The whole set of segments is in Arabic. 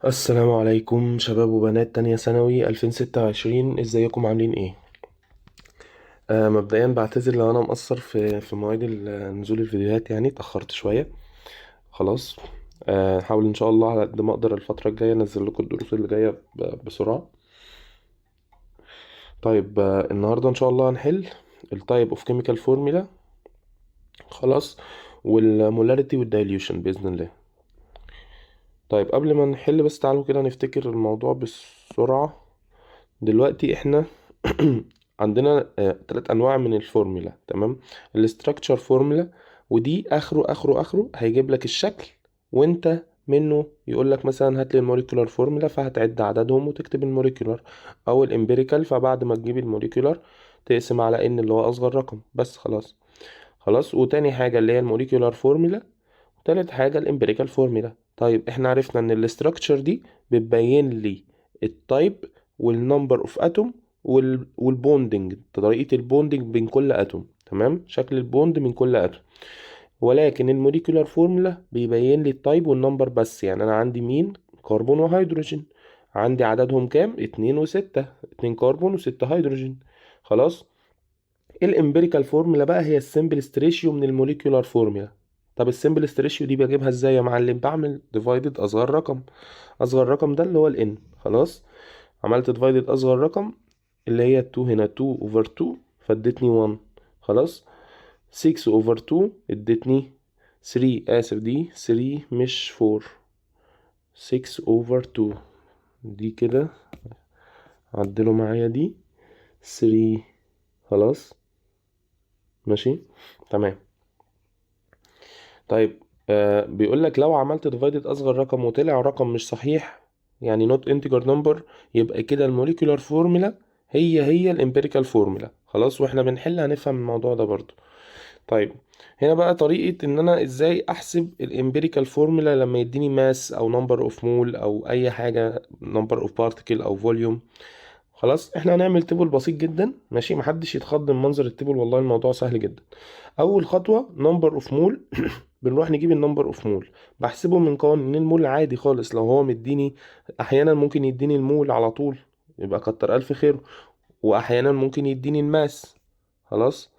السلام عليكم شباب وبنات تانية ثانوي 2026، ازيكم عاملين ايه؟ مبدئيا بعتذر لو انا مقصر في مواعيد نزول الفيديوهات، يعني اتأخرت شوية. خلاص. هحاول ان شاء الله على قد ما اقدر الفترة الجاية انزل لكم الدروس اللي جاية بسرعة. طيب، النهاردة ان شاء الله هنحل التايب اوف كيميكال فورمولا. خلاص. والمولاريتي والدايليوشن بإذن الله. طيب قبل ما نحل بس تعالوا كده نفتكر الموضوع بسرعة. دلوقتي احنا عندنا تلات انواع من الفورمولا، تمام. الاستراكشر فورمولا، ودي اخره هيجيب لك الشكل، وانت منه يقول لك مثلا هات لي الموليكولار فورمولا، فهتعد عددهم وتكتب الموليكولار. او الامبيريكال، فبعد ما تجيب الموليكولار تقسم على ان اللي هو اصغر رقم بس. خلاص. خلاص. وتاني حاجة اللي هي الموليكولار فورمولا. تالت حاجة الامبيريكال فورمولا. طيب احنا عرفنا ان الاستراكشر دي بتبين لي التايب والنمبر اوف اتوم والبوندنج، طريقة البوندنج بين كل اتوم، تمام، شكل البوند من كل اتوم. ولكن الموليكولار فورمولا بيبين لي التايب والنمبر بس، يعني انا عندي مين؟ كربون وهيدروجين. عندي عددهم كام؟ 2 و6، 2 كربون و6 هيدروجين. خلاص. الامبيريكال فورمولا بقى هي السمبلست ريشيو من الموليكيولار فورمولا. طب السمبلست ريشيو دي بجيبها ازاي يا معلم؟ بعمل ديفايدد اصغر رقم. اصغر رقم ده اللي هو الان. خلاص. عملت ديفايدد اصغر رقم اللي هي 2، هنا 2 اوفر 2 فادتني 1. خلاص. 6 اوفر 2 ادتني 3، اسف دي 3 مش 4. 6 اوفر 2 دي كده، عدلوا معايا دي 3. خلاص. ماشي. تمام. طيب، بيقول لك لو عملت ديفايدد اصغر رقم وطلع رقم مش صحيح، يعني not integer number، يبقى كده الموليكولار فورمولا هي الامبيريكال فورمولا. خلاص. واحنا بنحل هنفهم الموضوع ده برضو. طيب، هنا بقى طريقة ان انا ازاي احسب الامبيريكال فورمولا لما يديني ماس او نمبر اوف مول او اي حاجة، نمبر اوف بارتيكل او فوليوم. خلاص. احنا هنعمل تيبل بسيط جدا، ماشي، محدش يتخض من منظر التيبل، والله الموضوع سهل جدا. اول خطوه نمبر اوف مول. بنروح نجيب النمبر اوف مول، بحسبه من قوانين المول عادي خالص. لو هو مديني، احيانا ممكن يديني المول على طول، يبقى كتر الف خيره. واحيانا ممكن يديني الماس. خلاص.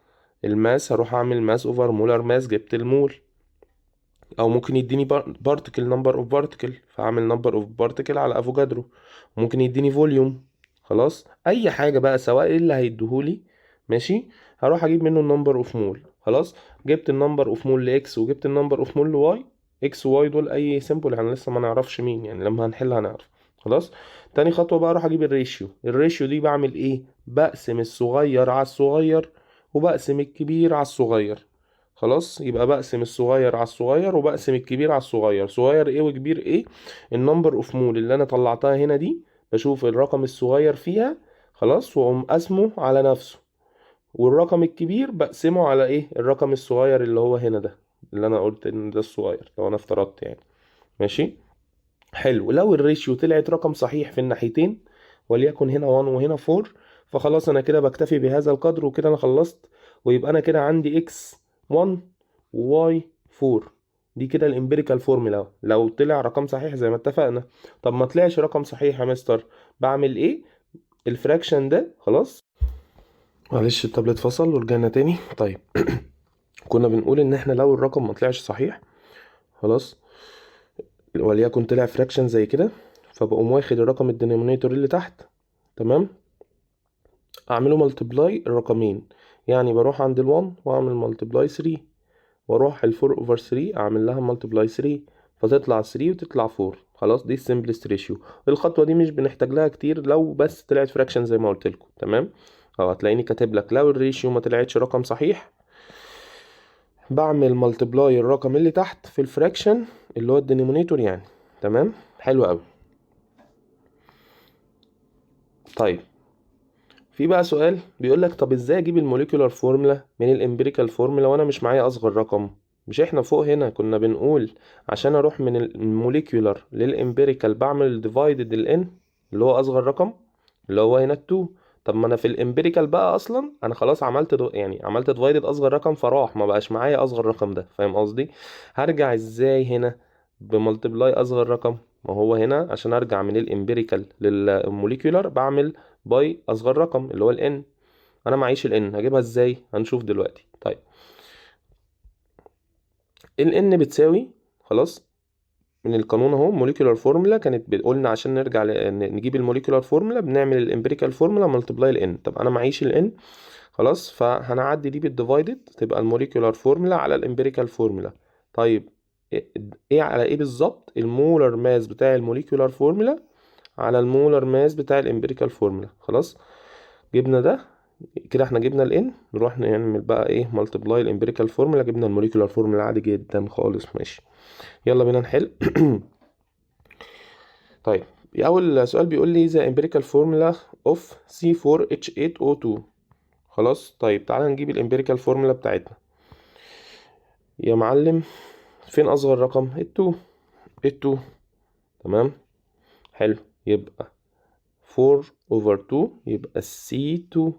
الماس هروح اعمل ماس اوفر مولر ماس، جبت المول. او ممكن يديني بارتكل، نمبر اوف بارتكل، فاعمل نمبر اوف بارتكل على افوجادرو. ممكن يديني فوليوم. خلاص. اي حاجه بقى سواء ايه اللي هيديهولي، ماشي، هروح اجيب منه النمبر اوف مول. خلاص. جبت النمبر اوف مول لاكس وجبت النمبر اوف مول لواي. اكس وواي دول اي سيمبل، يعني لسه ما نعرفش مين، يعني لما هنحل هنعرف. خلاص. تاني خطوه بقى اروح اجيب الريشيو. الريشيو دي بعمل ايه؟ بقسم الصغير على الصغير، وبقسم الكبير على الصغير. خلاص. يبقى بقسم الصغير على الصغير وبقسم الكبير على الصغير. صغير ايه وكبير ايه؟ النمبر اوف مول اللي انا طلعتها هنا دي، بشوف الرقم الصغير فيها. خلاص. واقوم قسمه على نفسه. والرقم الكبير بقسمه على ايه؟ الرقم الصغير اللي هو هنا ده، اللي انا قلت ان ده الصغير لو انا افترضت يعني. ماشي. حلو. لو الريشيو طلعت رقم صحيح في الناحيتين، وليكن هنا 1 وهنا 4، فخلاص انا كده بكتفي بهذا القدر وكده انا خلصت. ويبقى انا كده عندي اكس 1 وواي 4. دي كده الامبيريكال فورمولا لو طلع رقم صحيح زي ما اتفقنا. طب ما طلعش رقم صحيح يا مستر، بعمل ايه؟ الفراكشن ده. خلاص. معلش التابلت فصل ورجعنا تاني. طيب. كنا بنقول ان احنا لو الرقم ما طلعش صحيح، خلاص، وليكن طلع فراكشن زي كده، فبقوم واخد الرقم الدينومينيتور اللي تحت، تمام، اعمله ملتبلاي الرقمين. يعني بروح عند ال1 واعمل ملتبلاي 3، واروح ال4 اوفر 3 اعمل لها ملتبلاي 3، فتطلع 3 وتطلع 4. خلاص. دي السمبلست ريشيو. الخطوه دي مش بنحتاج لها كتير لو بس طلعت فراكشن زي ما قلت لكم، تمام. اه، هتلاقيني كاتب لك لو الريشيو ما طلعتش رقم صحيح، بعمل ملتبلاي الرقم اللي تحت في الفراكشن اللي هو الدينومينيتور يعني. تمام. حلو قوي. طيب، في بقى سؤال بيقول لك طب ازاي اجيب الموليكولار فورمولا من الامبيريكال فورمولا وانا مش معايا اصغر رقم؟ مش احنا فوق هنا كنا بنقول عشان اروح من الموليكولار للامبيريكال بعمل ديفايدد الان اللي هو اصغر رقم اللي هو هنا 2. طب ما انا في الامبيريكال بقى اصلا انا خلاص عملت يعني عملت ديفايدد اصغر رقم، فراح ما بقاش معايا اصغر رقم ده. فاهم قصدي؟ هرجع ازاي هنا؟ بملتبلاي اصغر رقم. ما هو هنا عشان ارجع من الامبيريكال للموليكيولار بعمل باي اصغر رقم اللي هو الان. انا معيش الان، هجيبها ازاي؟ هنشوف دلوقتي. طيب الان بتساوي، خلاص من القانون اهو، موليكيولار فورمولا كانت قلنا عشان نرجع نجيب الموليكيولار فورمولا بنعمل الامبيريكال فورمولا ملتبلاي الان. طب انا معيش الان، خلاص، فهنعدي دي بالديفايدد تبقى الموليكيولار فورمولا على الامبيريكال فورمولا. طيب ايه على ايه بالظبط؟ المولر ماس بتاع الموليكيولار فورمولا على المولر ماس بتاع الامبيريكال فورمولا. خلاص جبنا ده كده، احنا جبنا الان، نروح نعمل بقى ايه؟ ملتبلاي الامبيريكال فورمولا، جبنا الموليكيولار فورمولا عادي جدا خالص. ماشي، يلا بينا نحل. طيب اول سؤال بيقول لي the empirical formula of C4H8O2. خلاص طيب تعالى نجيب الامبيريكال فورمولا بتاعتنا يا معلم. فين اصغر رقم؟ ال2. تمام، حلو، يبقى 4/2 يبقى C2.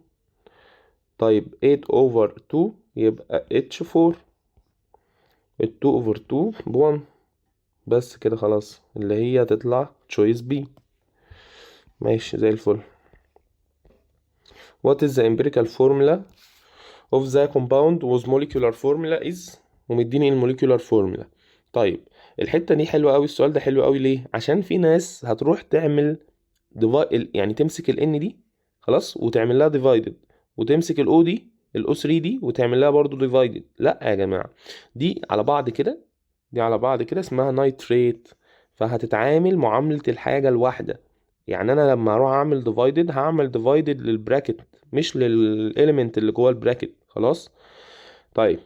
طيب 8/2 يبقى H4. ال2/2 ب1. بس كده خلاص، اللي هي هتطلع choice B. ماشي زي الفل. What is the empirical formula of the compound whose molecular formula is، ومديني الموليكولار فورمولا. طيب الحتة دي حلوة قوي، السؤال ده حلو قوي. ليه؟ عشان في ناس هتروح تعمل يعني تمسك ال N دي خلاص وتعمل لها divided، وتمسك ال O دي ال O3 دي وتعمل لها برضو divided. لا يا جماعة، دي على بعض كده، دي على بعض كده اسمها نايتريت، فهتتعامل معاملة الحاجة الواحدة. يعني انا لما اروح اعمل divided هعمل divided للبراكت مش للإليمنت اللي جوه البراكت. خلاص طيب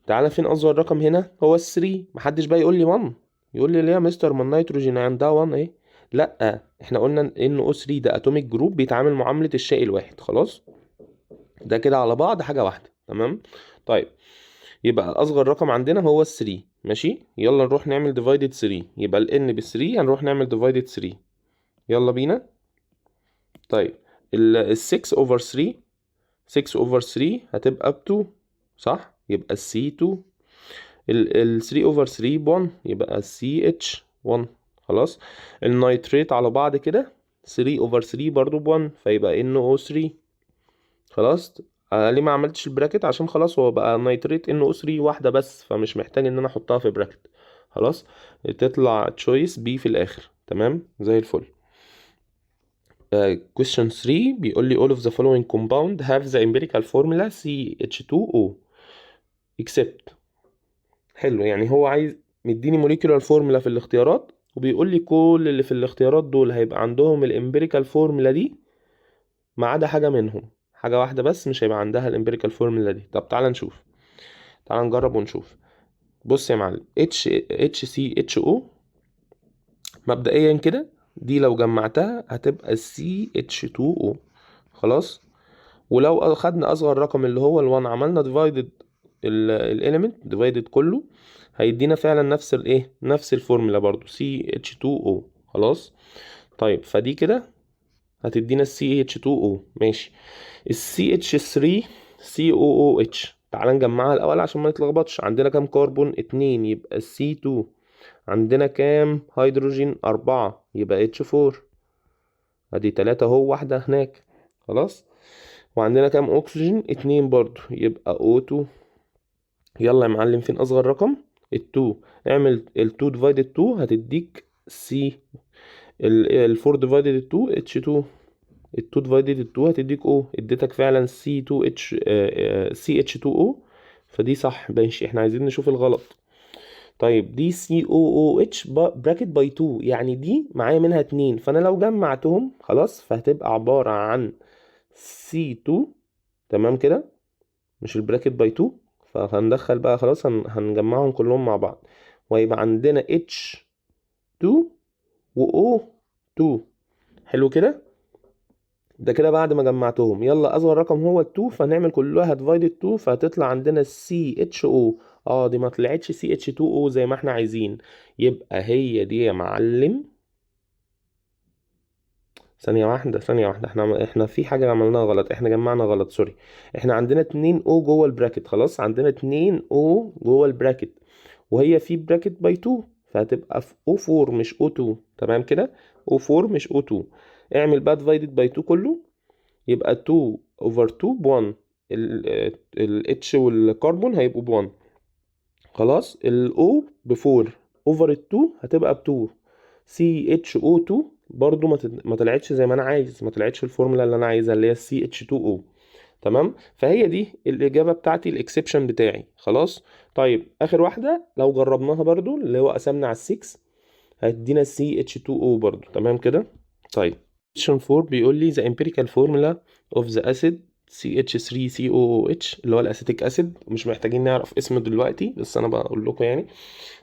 تعالى، فين اصغر رقم هنا؟ هو ال3. محدش بقى يقول لي 1، يقول لي ليه يا مستر ما النيتروجين عندها 1 ايه؟ لا، احنا قلنا ان O3 ده اتوميك جروب بيتعامل معاملة الشيء الواحد. خلاص ده كده على بعض حاجة واحدة. تمام طيب يبقى اصغر رقم عندنا هو ال3. ماشي، يلا نروح نعمل divided 3. يبقى ال n ب3 هنروح نعمل divided 3. يلا بينا. طيب ال 6/3، 6/3 هتبقى ب2 صح، يبقى ال C2. ال 3/3 ب1 يبقى ال CH1. خلاص النيتريت على بعض كده 3/3 برضو ب1 فيبقى NO3. خلاص ليه ما عملتش البراكت؟ عشان خلاص هو بقى نيتريت NO3 واحدة بس، فمش محتاج ان انا احطها في براكت. خلاص تطلع تشويس بي في الاخر. تمام زي الفل. question 3 بيقول لي all of the following compound have the empirical formula CH2O except. حلو، يعني هو عايز مديني molecular formula في الاختيارات وبيقول لي كل اللي في الاختيارات دول هيبقى عندهم الامبيريكال فورمولا دي ما عدا حاجة منهم، حاجة واحدة بس مش هيبقى عندها الامبيريكال فورمولا دي. طب تعالى نشوف، تعالى نجرب ونشوف. بص يا معلم، HCHO مبدئيا كده دي لو جمعتها هتبقى CH2O. خلاص ولو اخدنا اصغر رقم اللي هو ال1 عملنا divided الاليمنت divided كله هيدينا فعلا نفس الايه، نفس الفورمولا برضو CH2O. خلاص طيب فدي كده هتدينا CH2O. ماشي، CH3 COOH تعال نجمعها الاول عشان ما نتلخبطش. عندنا كام كربون؟ 2 يبقى C2. عندنا كام هيدروجين؟ 4 يبقى H4. ادي 3 اهو، واحدة هناك. خلاص وعندنا كام اكسجين؟ 2 برضو يبقى O2. يلا يا معلم، فين اصغر رقم؟ ال2. اعمل ال2 divided 2 هتديك C. ال4 divided 2 H2. ال2 divided 2 هتديك O. اديتك فعلا C2H CH2O، فدي صح. ماشي، احنا عايزين نشوف الغلط. طيب دي COOH براكت باي 2، يعني دي معايا منها 2، فانا لو جمعتهم خلاص فهتبقى عبارة عن C2. تمام كده، مش البراكت باي 2. فهندخل بقى خلاص هنجمعهم كلهم مع بعض ويبقى عندنا H2 و O2. حلو كده، ده كده بعد ما جمعتهم. يلا اصغر رقم هو ال2 فهنعمل كلها divided 2 فهتطلع عندنا CHO. دي ما طلعتش CH2O زي ما احنا عايزين، يبقى هي دي يا معلم. ثانية واحدة ثانية واحدة، احنا في حاجة عملناها غلط، احنا جمعنا غلط، سوري. احنا عندنا 2 O جوه البراكت. خلاص عندنا 2 O جوه البراكت وهي في براكت باي 2، فهتبقى في O4 مش O2. تمام كده، O4 مش O2. اعمل بقى divided by 2 كله، يبقى 2 over 2 ب1. ال H والكربون هيبقوا ب1. خلاص، ال O ب4 over ال 2 هتبقى ب2. CHO2 برضو ما طلعتش زي ما انا عايز، ما طلعتش الفورمولا اللي انا عايزها اللي هي CH2O. تمام، فهي دي الاجابه بتاعتي، الاكسبشن بتاعي. خلاص. طيب اخر واحده لو جربناها برضو، اللي هو قسمنا على 6 هيدينا CH2O برضو. تمام كده. طيب question 4 بيقول لي the empirical formula of the acid CH3COOH اللي هو الاسيتيك اسيد. مش محتاجين نعرف اسمه دلوقتي، بس انا بقول لكم يعني ان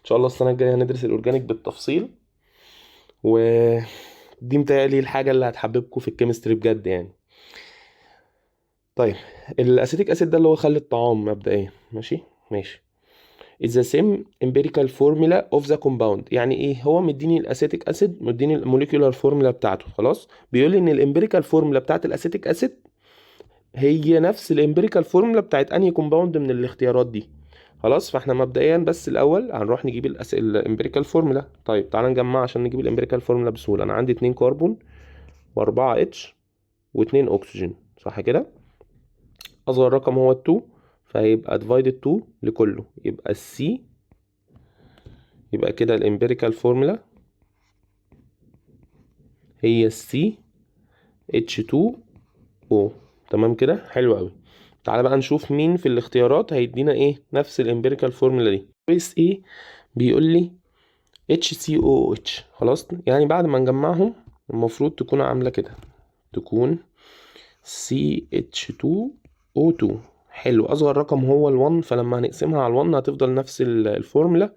شاء الله السنه الجايه هندرس الاورجانيك بالتفصيل، ودي متهيألي الحاجه اللي هتحببكم في الكيمستري بجد يعني. طيب الاسيتيك اسيد ده اللي هو خل الطعام مبدئيا. ماشي. is the same empirical formula of the compound. يعني ايه؟ هو مديني الاسيتيك اسيد، مديني الموليكيولار فورمولا بتاعته. خلاص، بيقول لي ان الامبيريكال فورمولا بتاعت الاسيتيك اسيد هي نفس الامبيريكال فورمولا بتاعت انهي كومباوند من الاختيارات دي. خلاص، فاحنا مبدئيا بس الاول هنروح نجيب الامبيريكال فورمولا. طيب تعالى نجمع عشان نجيب الامبيريكال فورمولا بسهوله. انا عندي 2 كربون و4 اتش و2 اكسجين، صح كده؟ اصغر رقم هو ال2، فهيبقى divided 2 لكله، يبقى السي. يبقى كده الامبيريكال فورمولا هي السي H2O. تمام كده، حلو قوي. تعالى بقى نشوف مين في الاختيارات هيدينا ايه نفس الامبيريكال فورمولا دي. كويس، ايه بيقول لي HCOOH. خلاص، يعني بعد ما نجمعهم المفروض تكون عاملة كده، تكون CH2O2. حلو، اصغر رقم هو ال1، فلما هنقسمها على ال1 هتفضل نفس الفورمولا،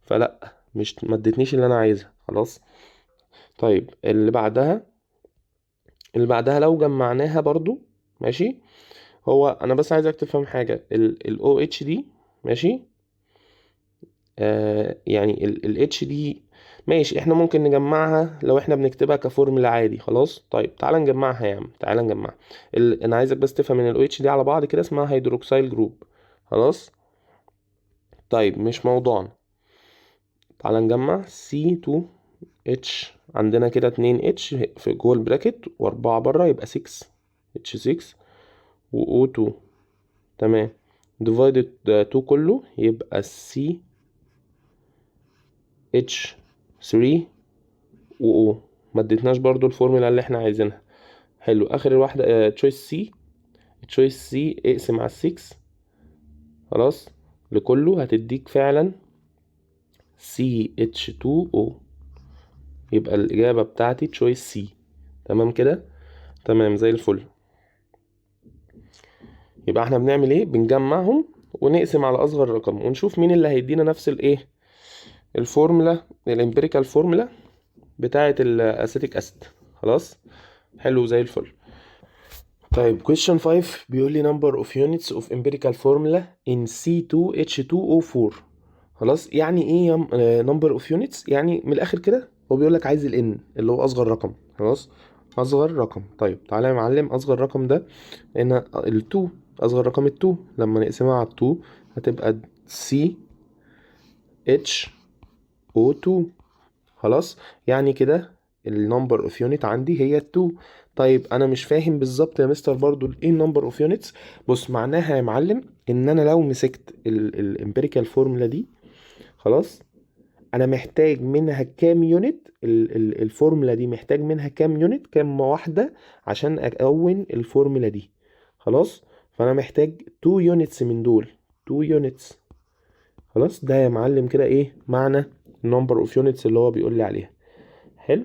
فلا مش ما ادتنيش اللي انا عايزها. خلاص. طيب اللي بعدها لو جمعناها برضو ماشي. هو انا بس عايزك تفهم حاجة، ال OH دي ماشي، يعني ال H دي ماشي، احنا ممكن نجمعها لو احنا بنكتبها كفورمولا عادي. خلاص. طيب تعالى نجمعها يا عم، تعالى نجمعها. انا عايزك بس تفهم ان ال OH دي على بعض كده اسمها هيدروكسيل جروب. خلاص. طيب مش موضوعنا. تعالى نجمع C2H. عندنا كده 2H في جوه البراكت و4 بره، يبقى 6H6 و O2. تمام، divided 2 كله يبقى CH3 و O. ما اديتناش برضو الفورمولا اللي احنا عايزينها. حلو، اخر واحدة تشويس سي. تشويس سي اقسم على 6. خلاص، لكله هتديك فعلا CH2O. يبقى الإجابة بتاعتي تشويس سي. تمام كده، تمام زي الفل. يبقى احنا بنعمل ايه؟ بنجمعهم ونقسم على اصغر رقم ونشوف مين اللي هيدينا نفس الايه الفورمولا، الامبيريكال فورمولا بتاعه الاسيتيك اسيد. خلاص، حلو زي الفل. طيب question 5 بيقول لي number of units of empirical formula in C2H2O4. خلاص، يعني ايه number of units؟ يعني من الاخر كده هو بيقول لك عايز ال n اللي هو اصغر رقم. خلاص، اصغر رقم. طيب تعالى يا معلم، اصغر رقم ده هنا ال2. اصغر رقم ال2 لما نقسمها على 2 هتبقى CHO2. خلاص، يعني كده النمبر اوف يونت عندي هي 2. طيب انا مش فاهم بالظبط يا مستر برضو ايه النمبر اوف يونتس. بص، معناها يا معلم ان انا لو مسكت الامبيريكال فورمولا دي، خلاص، انا محتاج منها كام يونت. الفورمولا دي محتاج منها كام يونت، كام واحدة عشان اكون الفورمولا دي. خلاص، فانا محتاج 2 يونتس من دول، 2 يونتس. خلاص، ده يا معلم كده ايه معنى النمبر اوف يونتس اللي هو بيقول لي عليها. حلو،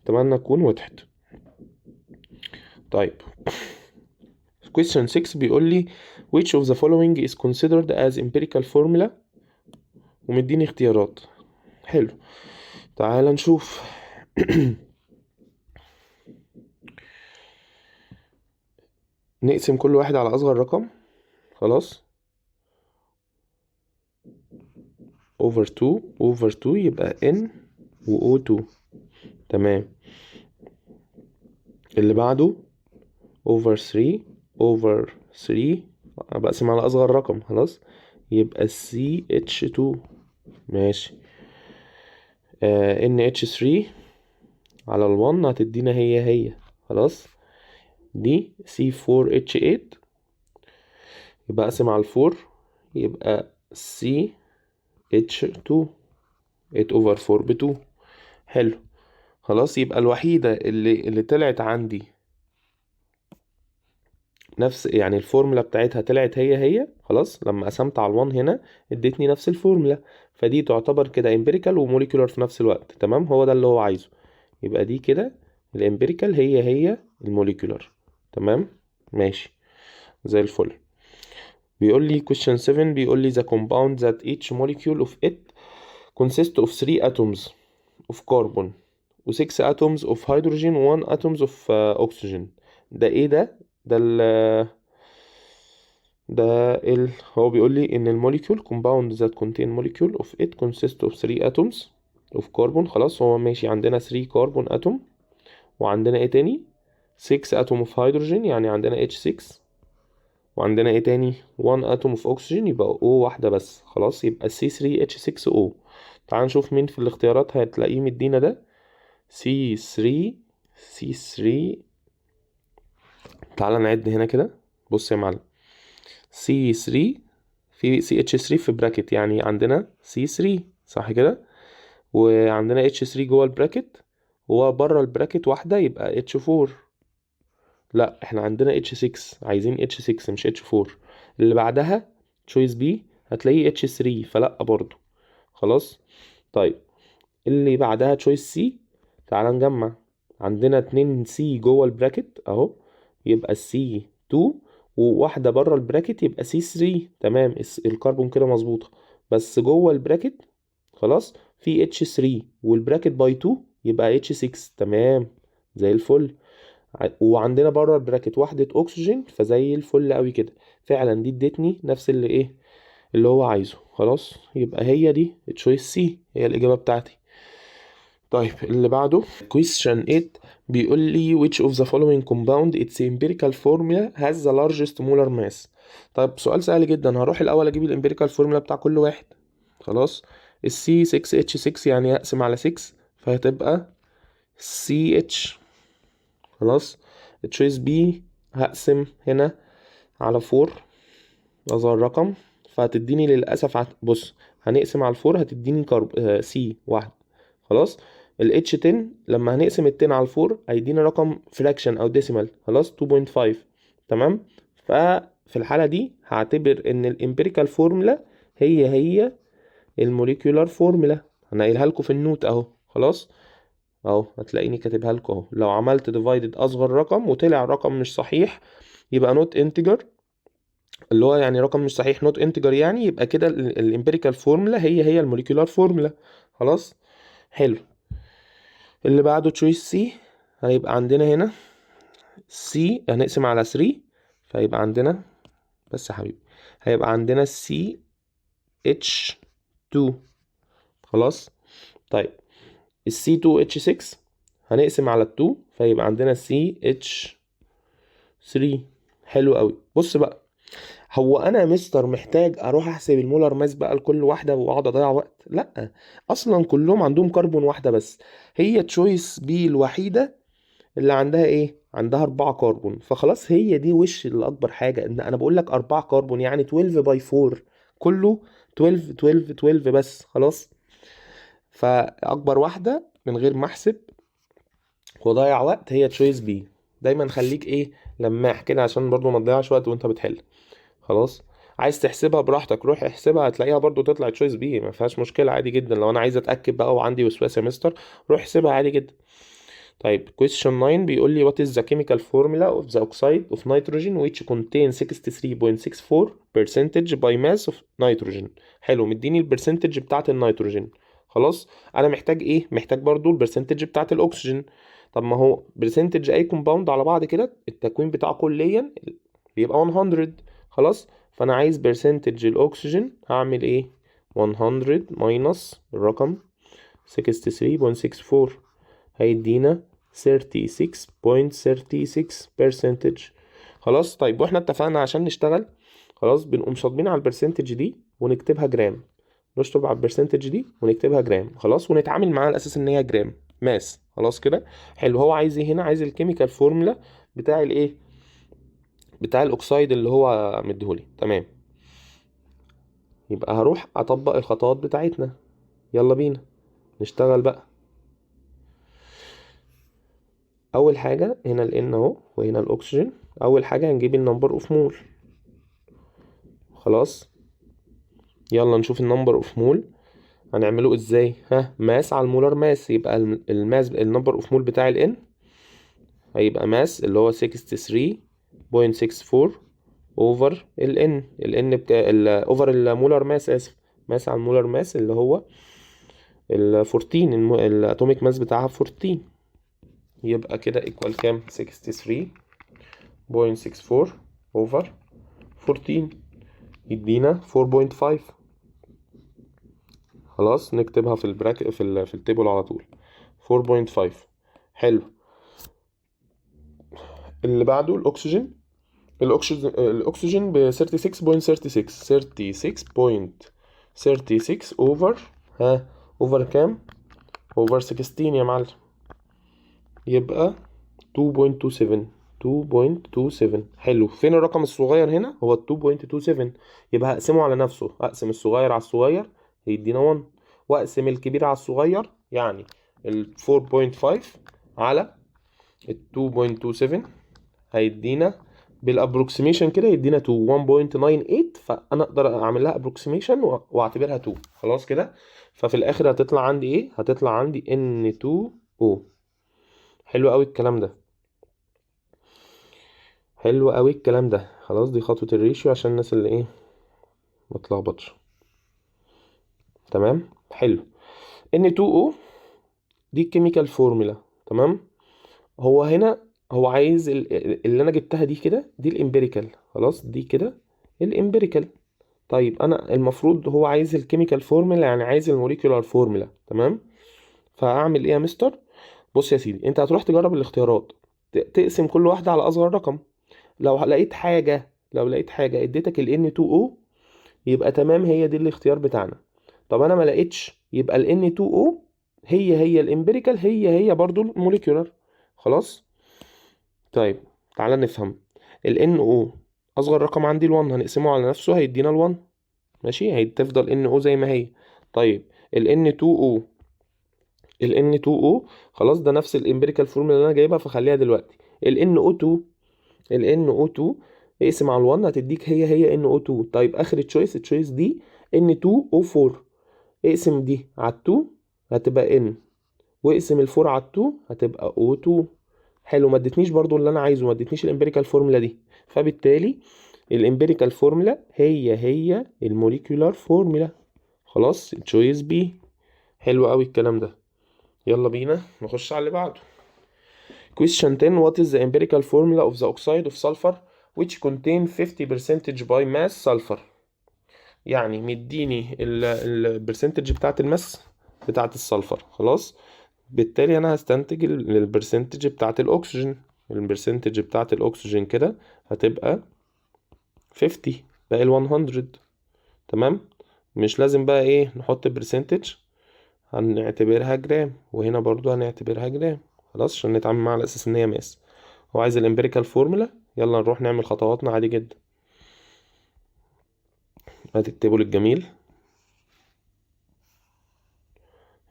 اتمنى تكون وضحت. طيب question 6 بيقول لي which of the following is considered as empirical formula، ومديني اختيارات. حلو، تعال نشوف. نقسم كل واحد على اصغر رقم. خلاص، over 2 يبقى n و O2. تمام، اللي بعده over 3 بقسم على اصغر رقم. خلاص، يبقى CH2. ماشي، NH3 على ال1 هتدينا هي خلاص. دي C4H8 يبقى اقسم على ال4 يبقى CH2 8/4 ب2. حلو خلاص. يبقى الوحيدة اللي طلعت عندي نفس يعني الفورمولا بتاعتها طلعت هي خلاص. لما قسمت على ال1 هنا ادتني نفس الفورمولا، فدي تعتبر كده امبيريكال وموليكولار في نفس الوقت. تمام، هو ده اللي هو عايزه. يبقى دي كده الامبيريكال هي الموليكولار. تمام ماشي زي الفل. بيقول لي question 7 بيقول لي the compound that each molecule of it consists of 3 atoms of carbon و 6 atoms of hydrogen و 1 atoms of oxygen. ده ايه ده؟ ده هو بيقول لي ان الموليكول compound that contain molecule of it consists of 3 atoms of carbon. خلاص هو ماشي. عندنا 3 كربون اتوم، وعندنا ايه تاني 6 اتوم of hydrogen يعني عندنا H6، وعندنا ايه تاني 1 اتوم of oxygen يبقى O واحدة بس. خلاص يبقى C3H6O. تعال نشوف مين في الاختيارات هتلاقيه مدينا ده. C3 تعال نعد هنا كده. بص يا معلم، C3 في CH3 في براكت يعني عندنا C3 صح كده، وعندنا H3 جوه البراكت، وبره البراكت واحدة يبقى H4. لا احنا عندنا H6، عايزين H6 مش H4. اللي بعدها choice B هتلاقيه H3 فلا برضو. خلاص طيب اللي بعدها choice C. تعال نجمع. عندنا 2 C جوه البراكت اهو يبقى C2، وواحدة بره البراكت يبقى C3. تمام الكربون كده مظبوطة، بس جوه البراكت خلاص في H3 والبراكت باي 2 يبقى H6. تمام زي الفل. وعندنا بره البراكت واحدة اكسجين فزي الفل قوي كده. فعلا دي ادتني نفس اللي ايه اللي هو عايزه. خلاص يبقى هي دي تشويس سي هي الإجابة بتاعتي. طيب اللي بعده question 8 بيقول لي which of the following compound its empirical formula has the largest molar mass. طيب سؤال سهل جدا. هروح الأول أجيب الامبيريكال فورمولا بتاع كل واحد. خلاص السي 6H6 يعني هقسم على 6 فهتبقى CH. خلاص تشويس بي هقسم هنا على 4 أظهر رقم فهتديني للأسف بص هنقسم على 4 هتديني سي واحد. خلاص ال H10 لما هنقسم ال 10 على 4 هيدينا رقم فراكشن أو ديسيمال. خلاص 2.5. تمام. ففي الحالة دي هعتبر إن الامبيريكال فورمولا هي الموليكولار فورمولا. أنا قايلها لكم في النوت أهو. خلاص اهو هتلاقيني كاتبها لكم اهو. لو عملت ديفايدد اصغر رقم وطلع رقم مش صحيح يبقى نوت انتجر، اللي هو يعني رقم مش صحيح نوت انتجر يعني، يبقى كده الامبيريكال فورمولا هي الموليكولار فورمولا. خلاص حلو. اللي بعده تشويس سي هيبقى عندنا هنا سي هنقسم على 3 فيبقى عندنا بس يا حبيبي هيبقى عندنا سي اتش 2. خلاص طيب السي 2 اتش 6 هنقسم على 2 فيبقى عندنا سي اتش 3. حلو قوي. بص بقى هو انا مستر محتاج اروح احسب المولر ماس بقى لكل واحده واقعد اضيع وقت؟ لا اصلا كلهم عندهم كربون واحده بس. هي تشويس بي الوحيده اللي عندها ايه عندها 4 كربون، فخلاص هي دي وش الاكبر حاجه. ان انا بقول لك 4 كربون يعني 12 باي 4 كله 12 12 12 بس. خلاص فاكبر واحده من غير ما احسب وضيع وقت هي تشويس بي. دايما خليك ايه لماح كده عشان برضو ما تضيعش وقت وانت بتحل. خلاص عايز تحسبها براحتك روح احسبها هتلاقيها برضو تطلع تشويس بي ما فيهاش مشكله عادي جدا. لو انا عايز اتاكد بقى وعندي وسواس يا مستر روح احسبها عادي جدا. طيب question 9 بيقول لي what is the chemical formula of the oxide of nitrogen which contains 63.64% by mass of nitrogen. حلو مديني البرسنتج بتاعت النيتروجين. خلاص انا محتاج ايه محتاج برضو البرسنتج بتاعت الاكسجين. طب ما هو برسنتج اي كومباوند على بعض كده التكوين بتاعه كليا بيبقى 100. خلاص فانا عايز برسنتج الاكسجين هعمل ايه 100 ماينس الرقم 63.64 هيدينا 36.36%. خلاص طيب واحنا اتفقنا عشان نشتغل خلاص بنقوم شاطبين على البرسنتج دي ونكتبها جرام. نشطب على البرسنتج دي ونكتبها جرام خلاص، ونتعامل معاها على اساس ان هي جرام ماس. خلاص كده حلو. هو عايز ايه هنا؟ عايز الكيميكال فورمولا بتاع الايه، بتاع الاكسايد اللي هو مديهولي. تمام، يبقى هروح اطبق الخطوات بتاعتنا. يلا بينا نشتغل بقى. اول حاجه هنا ال N اهو، وهنا الاكسجين. اول حاجه هنجيب النمبر اوف مول. خلاص يلا نشوف النمبر اوف مول هنعمله ازاي. ماس على المولر ماس، يبقى الماس النمبر اوف مول بتاع ال N هيبقى ماس اللي هو 63.64 اوفر ال N. ال N اوفر المولر ماس، اسف، ماس على المولر ماس اللي هو ال 14، الاتوميك ماس بتاعها 14. يبقى كده ايكوال كام؟ 63.64 اوفر 14 يدينا 4.5. خلاص نكتبها في البراك في التيبل على طول 4.5. حلو. اللي بعده الاكسجين. الاكسجين ب 36.36 اوفر اوفر كام؟ اوفر 16 يا معلم. يبقى 2.27. 2.27. حلو. فين الرقم الصغير هنا؟ هو 2.27. يبقى هقسمه على نفسه، اقسم الصغير على الصغير هيدينا 1، واقسم الكبير على الصغير يعني ال 4.5 على ال 2.27 هيدينا بالابروكسيميشن كده يدينا 2 1.98. فانا اقدر اعمل لها ابروكسيميشن واعتبرها 2. خلاص كده. ففي الاخر هتطلع عندي ايه؟ هتطلع عندي N2O. حلو قوي الكلام ده، حلو قوي الكلام ده. خلاص دي خطوة الريشيو عشان الناس اللي ايه ما تلخبطش. تمام حلو. N2O دي الكيميكال فورمولا. تمام. هو هنا هو عايز اللي انا جبتها دي كده، دي الامبيريكال. خلاص دي كده الامبيريكال. طيب انا المفروض هو عايز الكيميكال فورمولا، يعني عايز الموليكيولار فورمولا. تمام. فاعمل ايه يا مستر؟ بص يا سيدي، انت هتروح تجرب الاختيارات، تقسم كل واحدة على اصغر رقم. لو لقيت حاجة اديتك ال N2O يبقى تمام، هي دي الاختيار بتاعنا. طب انا ما لقيتش، يبقى ال N2O هي الامبيريكال، هي برضو الموليكيولار. خلاص. طيب تعالى نفهم. ال NO اصغر رقم عندي ال1، هنقسمه على نفسه هيدينا ال1. ماشي، هتفضل NO زي ما هي. طيب ال N2O، ال N2O خلاص ده نفس الامبيريكال فورمولا اللي انا جايبها، فخليها دلوقتي. ال NO2، ال NO2 اقسم على ال1 هتديك هي NO2. طيب اخر التشويس دي N2O4، اقسم دي على ال2 هتبقى N، واقسم ال4 على ال2 هتبقى O2. حلو. ما ادتنيش برضو اللي انا عايزه، ما ادتنيش الامبيريكال فورمولا دي، فبالتالي الامبيريكال فورمولا هي الموليكيولار فورمولا. خلاص تشويس بي. حلو قوي الكلام ده. يلا بينا نخش على اللي بعده. Question 10. What is the empirical formula of the oxide of sulfur which contain 50% by mass sulfur؟ يعني مديني البرسنتج بتاعت الماس بتاعت السلفر. خلاص. بالتالي انا هستنتج البرسنتج بتاعت الاكسجين. البرسنتج بتاعت الاكسجين كده هتبقى 50 باقي ال 100. تمام. مش لازم بقى ايه نحط برسنتج، هنعتبرها جرام، وهنا برضو هنعتبرها جرام. خلاص عشان نتعامل مع على اساس ان هي ماس. هو عايز الامبيريكال فورمولا. يلا نروح نعمل خطواتنا عادي جدا. هات التيبل الجميل.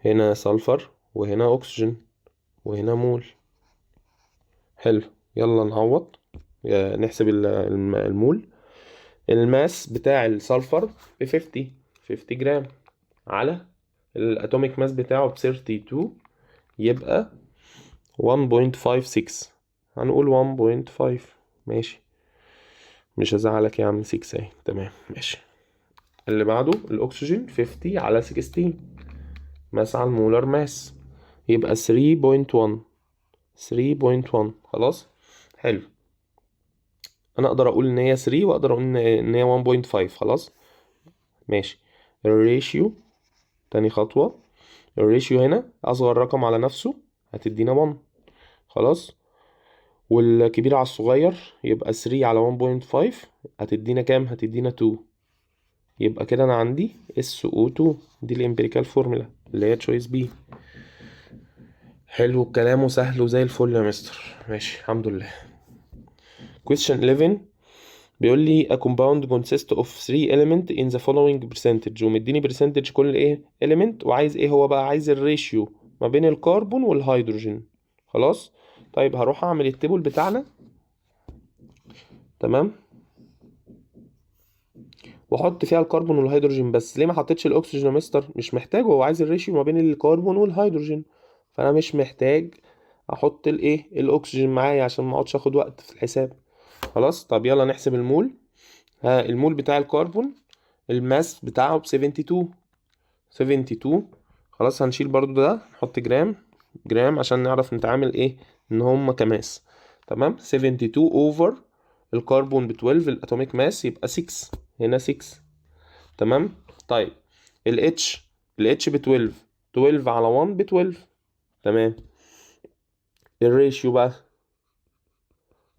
هنا سلفر، وهنا اكسجين، وهنا مول. حلو. يلا نعوض، نحسب المول. الماس بتاع السلفر ب 50 جرام على الاتوميك ماس بتاعه ب 32، يبقى 1.56. هنقول 1.5. ماشي، مش هزعلك يا عم، 6 اهي. تمام ماشي. اللي بعده الاكسجين 50 على 16 ماس على المولر ماس، يبقى 3.1. 3.1. خلاص حلو. انا اقدر اقول ان هي 3 واقدر اقول ان هي 1.5. خلاص ماشي. الريشيو تاني خطوة. الريشيو هنا اصغر رقم على نفسه هتدينا 1. خلاص. والكبير على الصغير يبقى 3 على 1.5 هتدينا كام؟ هتدينا 2. يبقى كده انا عندي SO2 دي الامبيريكال فورمولا اللي هي تشويس بي. حلو الكلام وسهل وزي الفل يا مستر. ماشي الحمد لله. question 11 بيقول لي a compound consists of 3 element in the following percentage، ومديني percentage كل ايه element، وعايز ايه هو بقى، عايز الريشيو ما بين الكربون والهيدروجين. خلاص. طيب هروح اعمل التيبل بتاعنا. تمام. واحط فيها الكربون والهيدروجين بس. ليه ما حطيتش الاكسجين يا مستر؟ مش محتاج، هو عايز الريشيو ما بين الكربون والهيدروجين، فانا مش محتاج احط الايه الاكسجين معايا عشان ما اقعدش اخد وقت في الحساب. خلاص. طب يلا نحسب المول. ها المول بتاع الكربون الماس بتاعه ب 72. 72. خلاص هنشيل برضو ده نحط جرام. جرام عشان نعرف نتعامل ايه ان هم كماس. تمام. 72 اوفر الكربون ب 12 الاتوميك ماس يبقى 6. هنا 6. تمام. طيب ال H ب 12. 12 على 1 ب 12. تمام. الريشيو بقى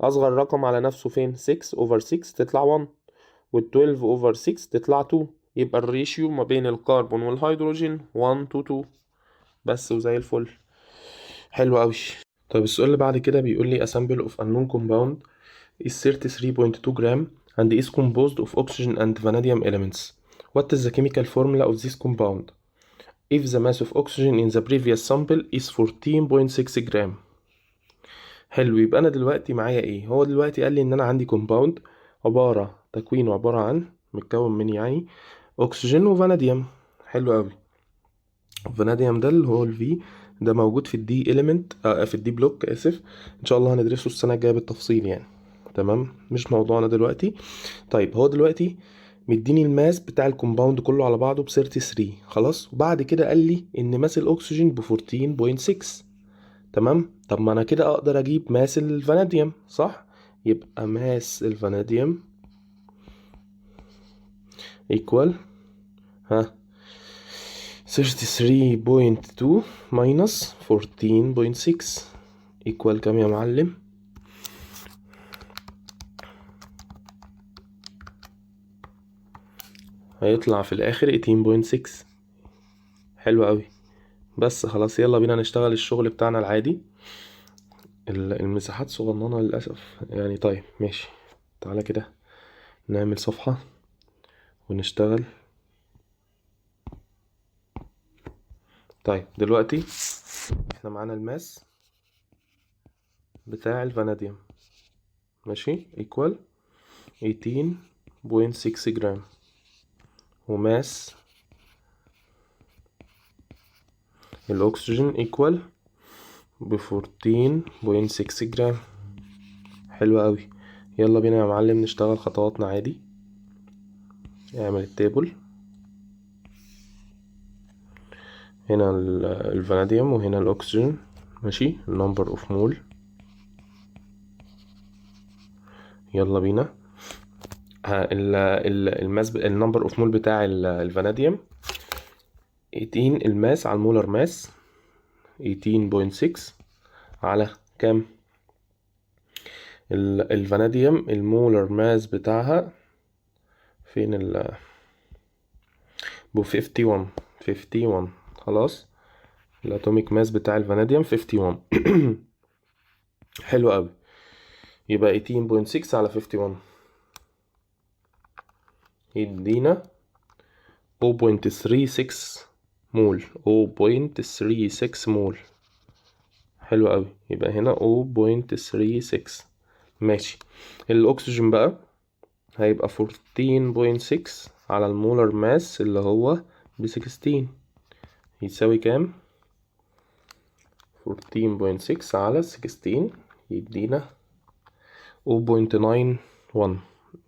اصغر رقم على نفسه فين؟ 6 اوفر 6 تطلع 1، وال 12 اوفر 6 تطلع 2. يبقى الريشيو ما بين الكربون والهيدروجين 1 to 2 بس وزي الفل. حلو قوي. طيب السؤال اللي بعد كده بيقول لي a sample of unknown compound is 33.2 gram and is composed of oxygen and vanadium elements. What is the chemical formula of this compound if the mass of oxygen in the previous sample is 14.6 gram؟ حلو. يبقى انا دلوقتي معايا ايه؟ هو دلوقتي قال لي ان انا عندي كومباوند تكوينه عبارة عن متكون من يعني اكسجين وفاناديوم. حلو قوي. الفاناديوم ده اللي هو الفي ده موجود في الدي إليمنت في الدي بلوك اسف. ان شاء الله هندرسه السنة الجاية بالتفصيل يعني. تمام. مش موضوعنا دلوقتي. طيب هو دلوقتي مديني الماس بتاع الكومباوند كله على بعضه ب 33. خلاص. وبعد كده قال لي ان ماس الاكسجين ب 14.6. تمام. طب ما انا كده اقدر اجيب ماس الفاناديوم صح؟ يبقى ماس الفاناديوم equal ها 33.2 minus 14.6 equal كام يا معلم؟ هيطلع في الاخر 18.6. حلو قوي. بس خلاص يلا بينا نشتغل الشغل بتاعنا العادي. المساحات صغننة للأسف يعني. طيب ماشي. تعالى كده نعمل صفحة ونشتغل. طيب دلوقتي احنا معانا الماس بتاع الفاناديوم ماشي equal 18.6 جرام، وماس الأكسجين equal ب 14.6 جرام. حلو قوي. يلا بينا يا معلم نشتغل خطواتنا عادي. اعمل التيبل. هنا الفاناديوم وهنا الأكسجين ماشي النمبر اوف مول. يلا بينا. الماس النمبر اوف مول بتاع الفاناديوم 18. الماس على المولر ماس 18.6 على كام؟ الفاناديوم المولر ماس بتاعها فين ب 51. 51. خلاص. الاتوميك ماس بتاع الفاناديوم 51. حلو قوي. يبقى 18.6 على 51 يدينا 0.36 مول. 0.36 مول. حلو قوي. يبقى هنا 0.36. ماشي. الاكسجين بقى هيبقى 14.6 على المولر ماس اللي هو ب16 يساوي كام؟ 14.6 على 16 يدينا 0.91.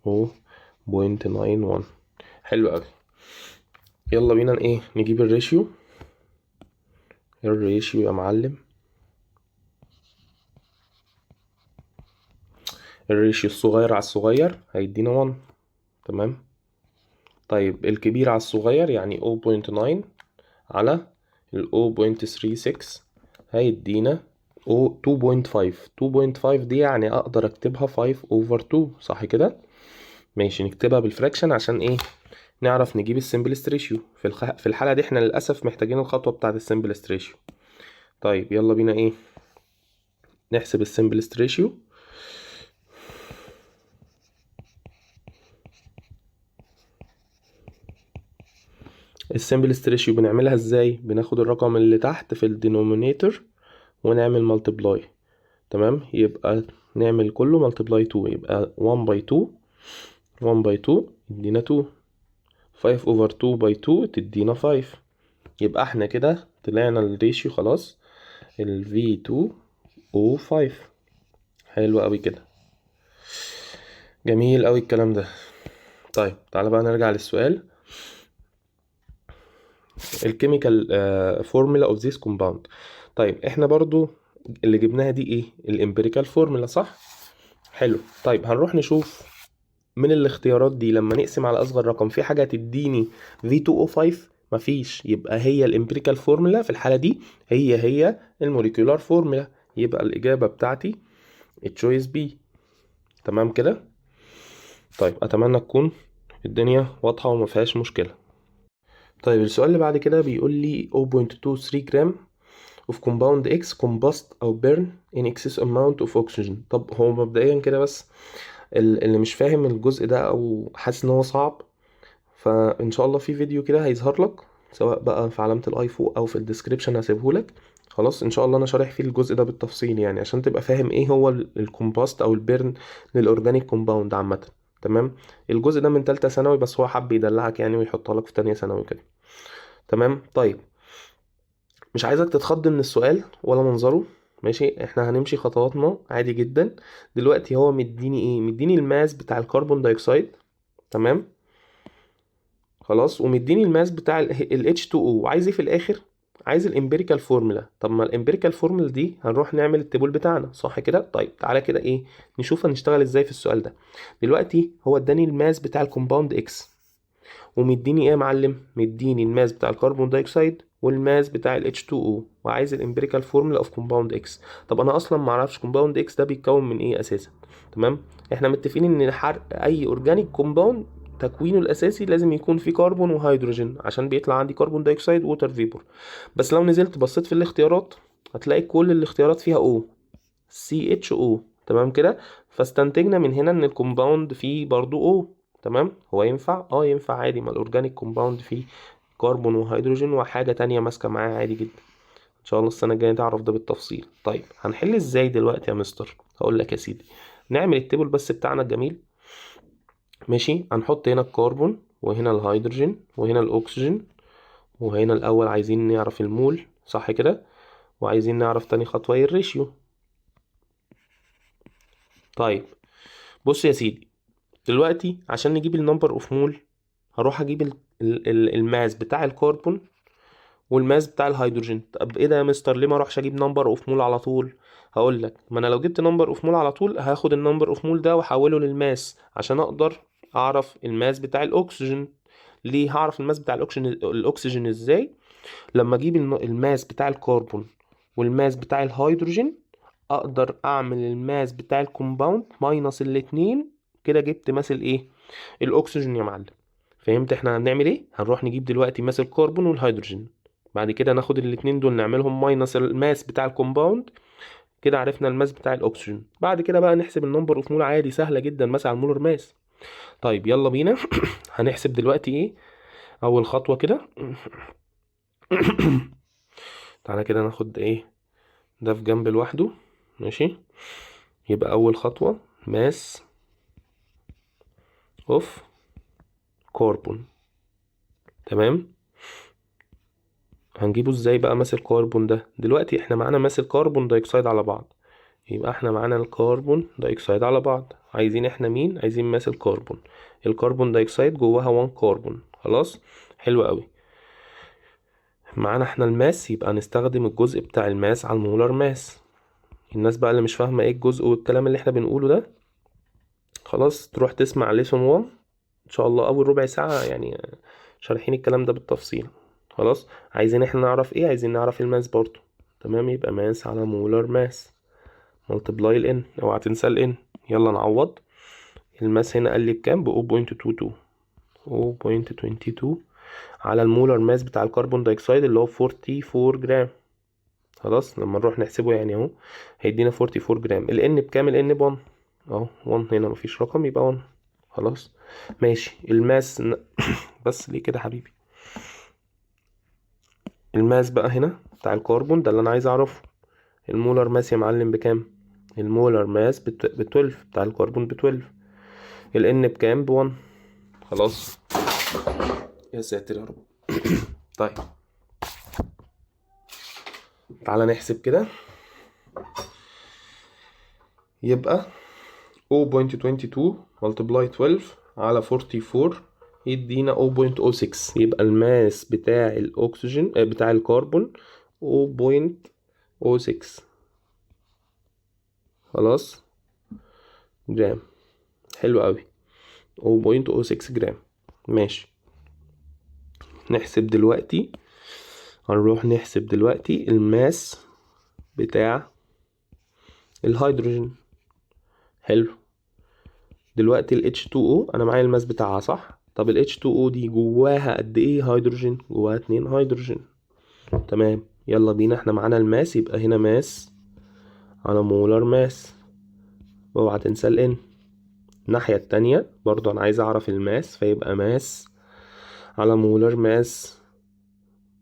0.91. حلو قوي. يلا بينا ايه نجيب الريشيو يا معلم. الريشيو الصغير على الصغير هيدينا 1. تمام. طيب الكبير على الصغير يعني 0.9 على ال 0.36 هيدينا 2.5. 2.5 دي يعني اقدر اكتبها 5 over 2 صح كده؟ ماشي نكتبها بالفراكشن عشان ايه نعرف نجيب السمبلست ريشيو. في الحالة دي احنا للأسف محتاجين الخطوة بتاعة السمبلست ريشيو. طيب يلا بينا ايه نحسب السمبلست ريشيو. السمبلست ريشيو بنعملها ازاي؟ بناخد الرقم اللي تحت في الدينومينيتور ونعمل ملتبلاي. تمام، يبقى نعمل كله ملتبلاي 2، يبقى 1 باي 2، 1 باي 2 يدينا 2، 5 over 2 باي 2 تدينا 5. يبقى احنا كده طلعنا الريشيو خلاص، ال V2O5. حلو قوي كده، جميل قوي الكلام ده. طيب تعالى بقى نرجع للسؤال. الكيميكال فورمولا اوف ذيس كومباوند. طيب احنا برضو اللي جبناها دي ايه؟ الامبيريكال فورمولا، صح؟ حلو. طيب هنروح نشوف من الاختيارات دي لما نقسم على اصغر رقم في حاجه تديني V2O5. مفيش، يبقى هي الامبيريكال فورمولا في الحاله دي هي الموليكيولار فورمولا. يبقى الاجابه بتاعتي التشويس بي. تمام كده. طيب اتمنى تكون الدنيا واضحه وما فيهاش مشكله. طيب السؤال اللي بعد كده بيقول لي 0.23 جرام of compound X combust أو burn in excess amount of oxygen. طب هو مبدئيا كده بس اللي مش فاهم الجزء ده أو حاسس إن هو صعب، فإن شاء الله في فيديو كده هيظهر لك سواء بقى في علامة الأي فوق أو في الديسكريبشن هسيبهولك. خلاص إن شاء الله أنا شارح فيه الجزء ده بالتفصيل، يعني عشان تبقى فاهم إيه هو الكومباست أو البيرن للأورجانيك كومباوند عامة. تمام. الجزء ده من تالتة ثانوي بس هو حب يدلعك يعني ويحطها لك في تانية ثانوي كده. تمام. طيب مش عايزك تتخض من السؤال ولا منظره، ماشي؟ احنا هنمشي خطواتنا عادي جدا. دلوقتي هو مديني ايه؟ مديني الماس بتاع الكربون دايوكسيد. تمام خلاص. ومديني الماس بتاع ال H2O وعايز ايه في الاخر؟ عايز الامبيريكال فورمولا. طب ما الامبيريكال فورمولا دي هنروح نعمل التيبل بتاعنا، صح كده؟ طيب تعالى كده ايه نشوف هنشتغل ازاي في السؤال ده. دلوقتي هو اداني الماس بتاع الكومباوند اكس، ومديني ايه يا معلم؟ مديني الماس بتاع الكربون دايوكسيد والماس بتاع ال H2O، وعايز الامبيريكال فورمولا اوف كومباوند اكس. طب انا اصلا ما اعرفش كومباوند اكس ده بيتكون من ايه اساسا. تمام. احنا متفقين ان حرق اي اورجانيك كومباوند تكوينه الاساسي لازم يكون فيه كربون وهيدروجين عشان بيطلع عندي كربون دايوكسيد ووتر فيبور. بس لو نزلت بصيت في الاختيارات هتلاقي كل الاختيارات فيها O، CHO. تمام كده. فاستنتجنا من هنا ان الكومباوند فيه برضو O. تمام. هو ينفع؟ ينفع عادي، ما الاورجانيك كومباوند فيه كربون وهيدروجين وحاجة تانية ماسكة معاه عادي جدا. ان شاء الله السنة الجاية تعرف ده بالتفصيل. طيب هنحل ازاي دلوقتي يا مستر؟ هقول لك يا سيدي، نعمل التيبل بس بتاعنا الجميل. ماشي. هنحط هنا الكربون وهنا الهيدروجين وهنا الاكسجين، وهنا الاول عايزين نعرف المول، صح كده؟ وعايزين نعرف تاني خطوة ايه؟ الريشيو. طيب بص يا سيدي، دلوقتي عشان نجيب النمبر اوف مول هروح اجيب الماس بتاع الكربون والماس بتاع الهيدروجين. طب ايه ده يا مستر؟ ليه ما اروحش اجيب نمبر اوف مول على طول؟ هقول لك، ما انا لو جبت نمبر اوف مول على طول هاخد النمبر اوف مول ده واحوله للماس عشان اقدر اعرف الماس بتاع الاكسجين. ليه هعرف الماس بتاع الاكسجين ازاي؟ لما اجيب الماس بتاع الكربون والماس بتاع الهيدروجين اقدر اعمل الماس بتاع الكومباوند ماينس الاتنين، كده جبت ماس الايه؟ الاكسجين يا معلم. فهمت احنا هنعمل ايه؟ هنروح نجيب دلوقتي ماس الكربون والهيدروجين، بعد كده ناخد الاتنين دول نعملهم ماينس الماس بتاع الكومباوند، كده عرفنا الماس بتاع الاكسجين. بعد كده بقى نحسب النمبر اوف مول عادي، سهله جدا، ماس على المولر ماس. طيب يلا بينا هنحسب دلوقتي ايه اول خطوه كده. تعالى كده ناخد ايه ده في جنب لوحده. ماشي. يبقى اول خطوه ماس اوف كربون. تمام. هنجيبه ازاي بقى ماس الكربون ده؟ دلوقتي احنا معانا ماس الكربون دايوكسيد على بعض، يبقى احنا معانا الكربون دايوكسيد على بعض. عايزين احنا مين؟ عايزين ماس الكربون. الكربون دايوكسيد جواها 1 كربون. خلاص حلو قوي. معانا احنا الماس، يبقى نستخدم الجزء بتاع الماس على المولر ماس. الناس بقى اللي مش فاهمه ايه الجزء والكلام اللي احنا بنقوله ده، خلاص تروح تسمع ليسون 1 ان شاء الله اول ربع ساعه يعني شارحين الكلام ده بالتفصيل. خلاص. عايزين احنا نعرف ايه؟ عايزين نعرف الماس برضو. تمام. يبقى ماس على مولر ماس ملتبلاي ال n، اوعى تنسى ال n. يلا نعوض. الماس هنا قال لي بكام؟ ب 0.22. 0.22 على المولر ماس بتاع الكربون دايوكسيد اللي هو 44 جرام. خلاص لما نروح نحسبه يعني اهو هيدينا 44 جرام. ال N بكام؟ ال N ب1 اهو، 1 هنا مفيش رقم يبقى 1. خلاص ماشي. الماس بس ليه كده حبيبي؟ الماس بقى هنا بتاع الكربون ده اللي انا عايز اعرفه. المولر ماس يا معلم بكام؟ المولر ماس ب 12 بتاع الكربون ب 12. ال N بكام؟ ب1. خلاص يا ساتر يا رب. طيب تعالى نحسب كده. يبقى 0.22 multiply 12 على 44 يدينا 0.06. يبقى الماس بتاع الاكسجين بتاع الكربون 0.06. خلاص جرام. حلو قوي. 0.06 جرام. ماشي. نحسب دلوقتي، هنروح نحسب دلوقتي الماس بتاع الهيدروجين. حلو. دلوقتي ال H2O انا معايا الماس بتاعها صح؟ طب ال H2O دي جواها قد ايه هيدروجين؟ جواها 2 هيدروجين. تمام. يلا بينا، احنا معانا الماس يبقى هنا ماس على مولر ماس، اوعى تنسى ال N. الناحية التانية برضو انا عايز اعرف الماس، فيبقى ماس على مولر ماس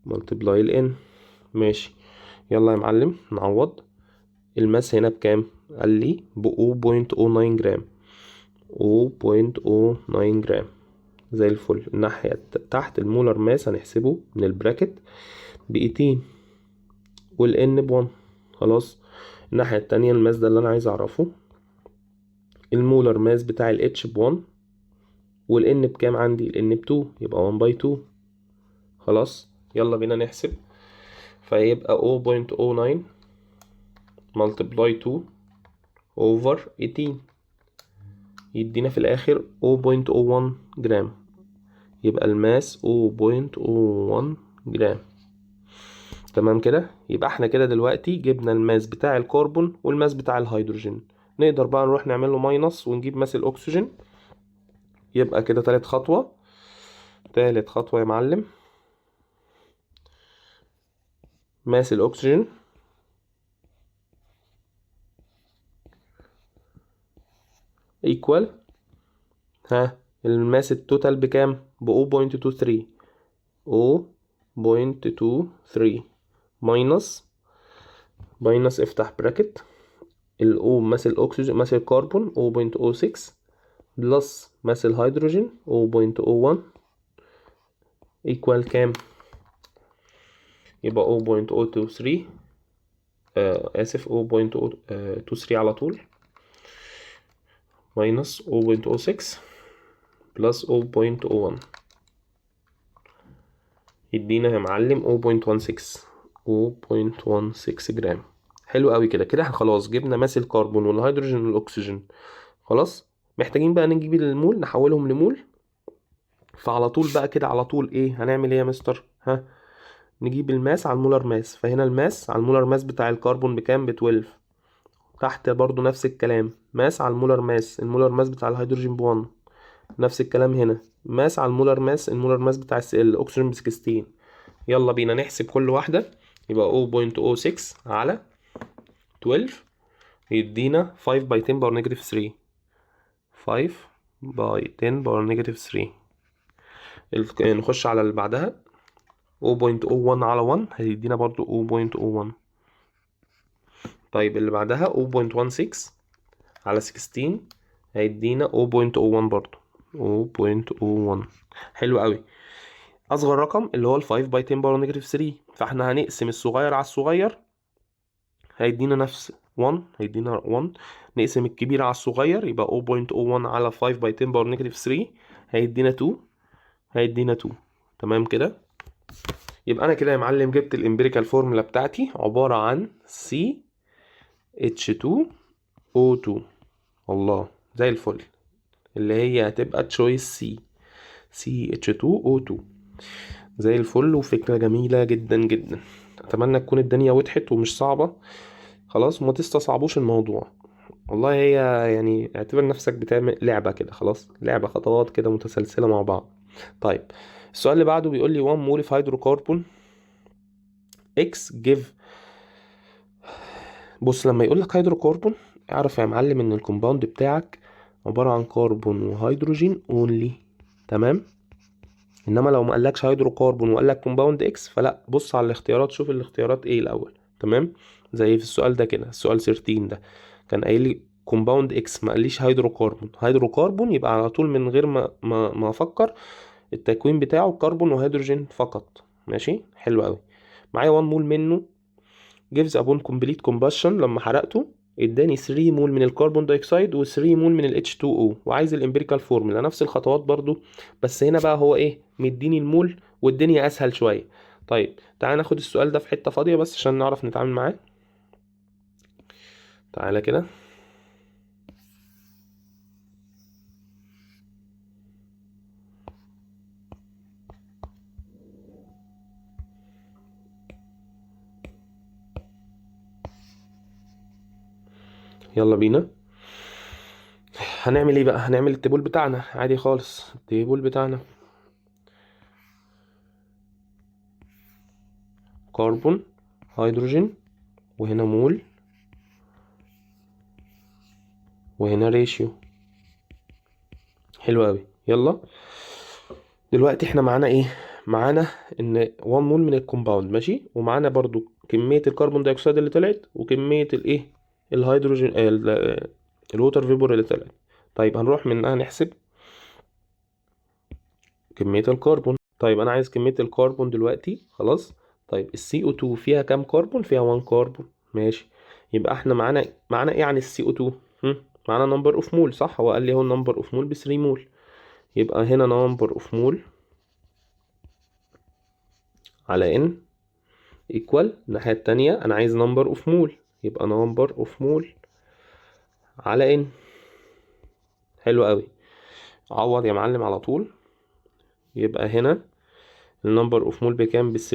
ملتبلاي ال N. ماشي. يلا يا معلم نعوض. الماس هنا بكام؟ قال لي ب 0.09 جرام. 0.09 جرام زي الفل. الناحية تحت المولر ماس هنحسبه من البراكت ب 18 والN ب1. خلاص. الناحية التانية الماس ده اللي انا عايز اعرفه. المولر ماس بتاع ال H ب1 والN بكام عندي؟ الN ب2 يبقى 1/2. خلاص يلا بينا نحسب. فيبقى 0.09 multiply 2 over 18 يدينا في الاخر 0.01 جرام. يبقى الماس 0.01 جرام. تمام كده. يبقى احنا كده دلوقتي جبنا الماس بتاع الكربون والماس بتاع الهيدروجين. نقدر بقى نروح نعمل له ماينس ونجيب ماس الاكسجين. يبقى كده تالت خطوة. تالت خطوة يا معلم، ماس الاكسجين ايكوال الماس التوتال بكام؟ ب 0.23. 0.23 ماينس افتح براكت الاو ماس الاكسجين ماس الكربون 0.06 بلس ماس الهيدروجين 0.01 ايكوال كام؟ يبقى 0.023 اسف 0.023 على طول ماينس 0.06 بلس 0.01 يدينا يا معلم 0.16 0.16 جرام. حلو قوي كده. كده خلاص جبنا ماس الكربون والهيدروجين والاكسجين. خلاص محتاجين بقى نجيب المول نحولهم لمول. فعلى طول بقى كده على طول ايه هنعمل ايه يا مستر؟ نجيب الماس على المولر ماس. فهنا الماس على المولر ماس بتاع الكربون بكام؟ ب 12. تحت برضو نفس الكلام ماس على المولر ماس. المولر ماس بتاع الهيدروجين ب1. نفس الكلام هنا ماس على المولر ماس. المولر ماس بتاع الاكسجين ب 16. يلا بينا نحسب كل واحدة. يبقى 0.06 على 12 يدينا 5 باي 10 باور نيجاتيف 3. 5 باي 10 باور نيجاتيف 3. نخش على اللي بعدها 0.01 على 1 هيدينا برضو 0.01. طيب اللي بعدها 0.16 على 16 هيدينا 0.01 برضو 0.01. حلو قوي. اصغر رقم اللي هو ال 5 باي 10 باور نيجاتيف 3. فاحنا هنقسم الصغير على الصغير هيدينا نفس 1. هيدينا 1. نقسم الكبير على الصغير يبقى 0.01 على 5 باي 10 باور نيجاتيف 3 هيدينا 2. هيدينا 2. تمام كده. يبقى انا كده يا معلم جبت الامبيريكال فورمولا بتاعتي عبارة عن CH2O2. الله زي الفل. اللي هي هتبقى تشويس C. CH2O2 زي الفل. وفكرة جميلة جدا جدا. اتمنى تكون الدنيا وضحت ومش صعبة. خلاص وما تستصعبوش الموضوع. والله هي يعني اعتبر نفسك بتعمل لعبة كده. خلاص لعبة خطوات كده متسلسلة مع بعض. طيب السؤال اللي بعده بيقول لي 1 مول في هيدروكربون اكس جيف. بص لما يقول لك هيدروكربون اعرف يا معلم ان الكومباوند بتاعك عبارة عن كربون وهيدروجين اونلي. تمام. انما لو ما قالكش هيدروكربون وقال لك كومباوند اكس فلا، بص على الاختيارات، شوف الاختيارات ايه الاول. تمام. زي في السؤال ده كده، السؤال 13 ده كان قايل لي كومباوند اكس، ما قاليش هيدروكربون. هيدروكربون يبقى على طول من غير ما افكر التكوين بتاعه كربون وهيدروجين فقط. ماشي حلو قوي. معايا 1 مول منه gives upon complete combustion، لما حرقته اداني 3 مول من الكربون دايوكسيد و 3 مول من ال H2O، وعايز الامبيريكال فورمولا نفس الخطوات برضو، بس هنا بقى هو ايه مديني المول والدنيا اسهل شويه. طيب تعالى ناخد السؤال ده في حته فاضيه بس عشان نعرف نتعامل معاه. تعالى كده. يلا بينا. هنعمل ايه بقى؟ هنعمل التيبل بتاعنا عادي خالص. التيبل بتاعنا كربون، هيدروجين، وهنا مول، وهنا ريشيو. حلو قوي. يلا دلوقتي احنا معانا ايه؟ معانا ان 1 مول من الكومباوند ماشي، ومعانا برضو كمية الكربون دايوكسيد اللي طلعت وكمية الايه الهيدروجين الووتر فيبور اللي طلعت. طيب هنروح منها نحسب كمية الكربون. طيب انا عايز كمية الكربون دلوقتي خلاص. طيب السي او 2 فيها كام كربون؟ فيها 1 كربون. ماشي. يبقى احنا معانا ايه عن السي او 2؟ معانا نمبر اوف مول صح، هو قال لي هو نمبر اوف مول ب 3 مول. يبقى هنا نمبر اوف مول على ان ايكوال الناحية التانية انا عايز نمبر اوف مول، يبقى نمبر اوف مول على ان. حلو قوي. عوض يا معلم على طول. يبقى هنا النمبر اوف مول بكام؟ ب3،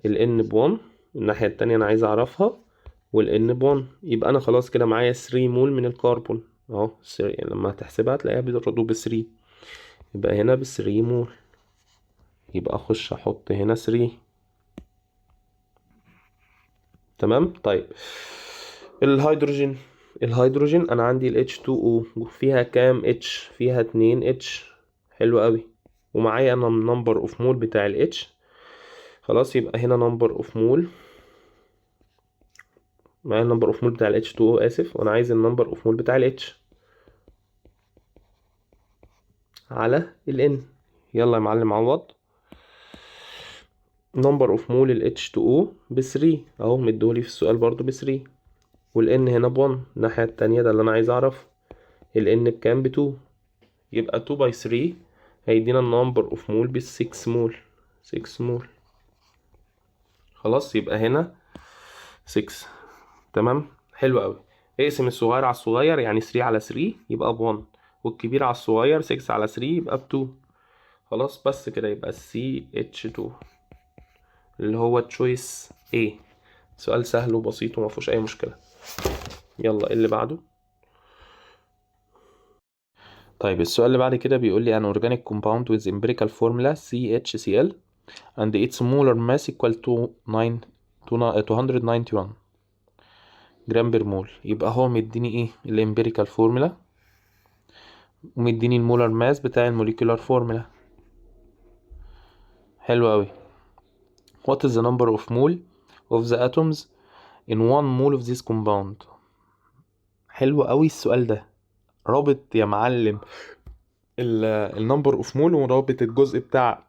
الان ب1، الناحية التانية انا عايز اعرفها، والان ب1. يبقى انا خلاص كده معايا 3 مول من الكربون اهو. لما هتحسبها هتلاقيها بتردو ب3. يبقى هنا ب3 مول. يبقى اخش احط هنا 3. تمام. طيب الهيدروجين. الهيدروجين انا عندي ال H2O فيها كام H؟ فيها 2 H. حلو قوي. ومعايا انا النمبر اوف مول بتاع ال H. خلاص يبقى هنا نمبر اوف مول، معايا النمبر اوف مول بتاع ال H2O اسف، وانا عايز النمبر اوف مول بتاع ال H على ال N. يلا يا معلم عوض. نمبر اوف مول ال H2O ب3 اهو، مديهولي في السؤال برضو ب3، والN هنا ب1 الناحية التانية، ده اللي انا عايز اعرفه. ال N بكام؟ ب2. يبقى 2 باي 3 هيدينا النمبر اوف مول ب 6 مول. 6 مول. خلاص يبقى هنا 6. تمام. حلو قوي. اقسم الصغير على الصغير يعني 3 على 3 يبقى ب1، والكبير على الصغير 6 على 3 يبقى ب2. خلاص بس كده يبقى CH2 اللي هو تشويس A. سؤال سهل وبسيط ومفيهوش اي مشكلة. يلا اللي بعده. طيب السؤال اللي بعد كده بيقول لي an organic compound with empirical formula CHCl and its molar mass equal to 291 جرام بير مول. يبقى هو مديني ايه الامبيريكال فورمولا ومديني المولار ماس بتاع الموليكولار فورمولا. حلو قوي. what is the number of mole of the atoms in 1 mole of this compound؟ حلو قوي السؤال ده. رابط يا معلم النمبر اوف مول ورابط الجزء بتاع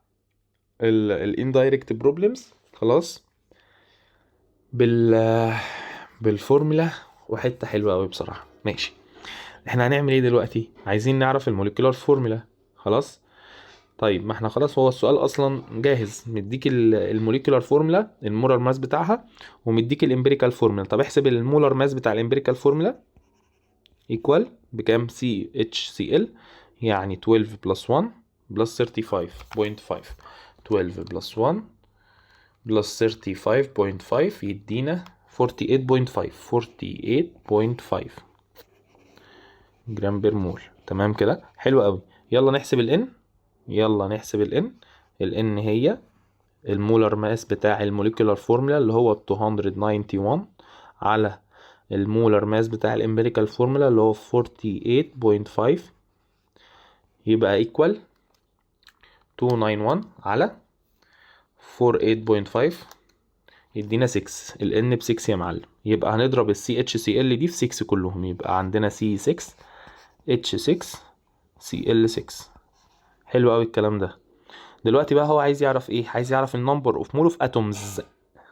الاندايركت بروبلمز خلاص بالفورمولا، وحته حلوه قوي بصراحه. ماشي. احنا هنعمل ايه دلوقتي؟ عايزين نعرف الموليكولار فورمولا. خلاص. طيب ما احنا خلاص هو السؤال اصلا جاهز، مديك الموليكولار فورمولا المولار ماس بتاعها ومديك الامبيريكال فورمولا. طب احسب المولار ماس بتاع الامبيريكال فورمولا ايكوال بكام؟ CHCl يعني 12 بلس 1 بلس 35.5. 12 بلس 1 بلس 35.5 يدينا 48.5. 48.5 جرام بير مول. تمام كده حلو قوي. يلا نحسب ال N. يلا نحسب ال N هي المولر ماس بتاع الموليكولار فورمولا اللي هو 291 على المولر ماس بتاع الامبيريكال فورمولا اللي هو 48.5، يبقى ايكوال 291 على 48.5 يدينا 6. ال N ب 6 يا معلم، يبقى هنضرب ال CHCl دي في 6 كلهم، يبقى عندنا C6 H6 Cl6. حلو قوي الكلام ده. دلوقتي بقى هو عايز يعرف ايه؟ عايز يعرف النمبر اوف مول اوف اتومز.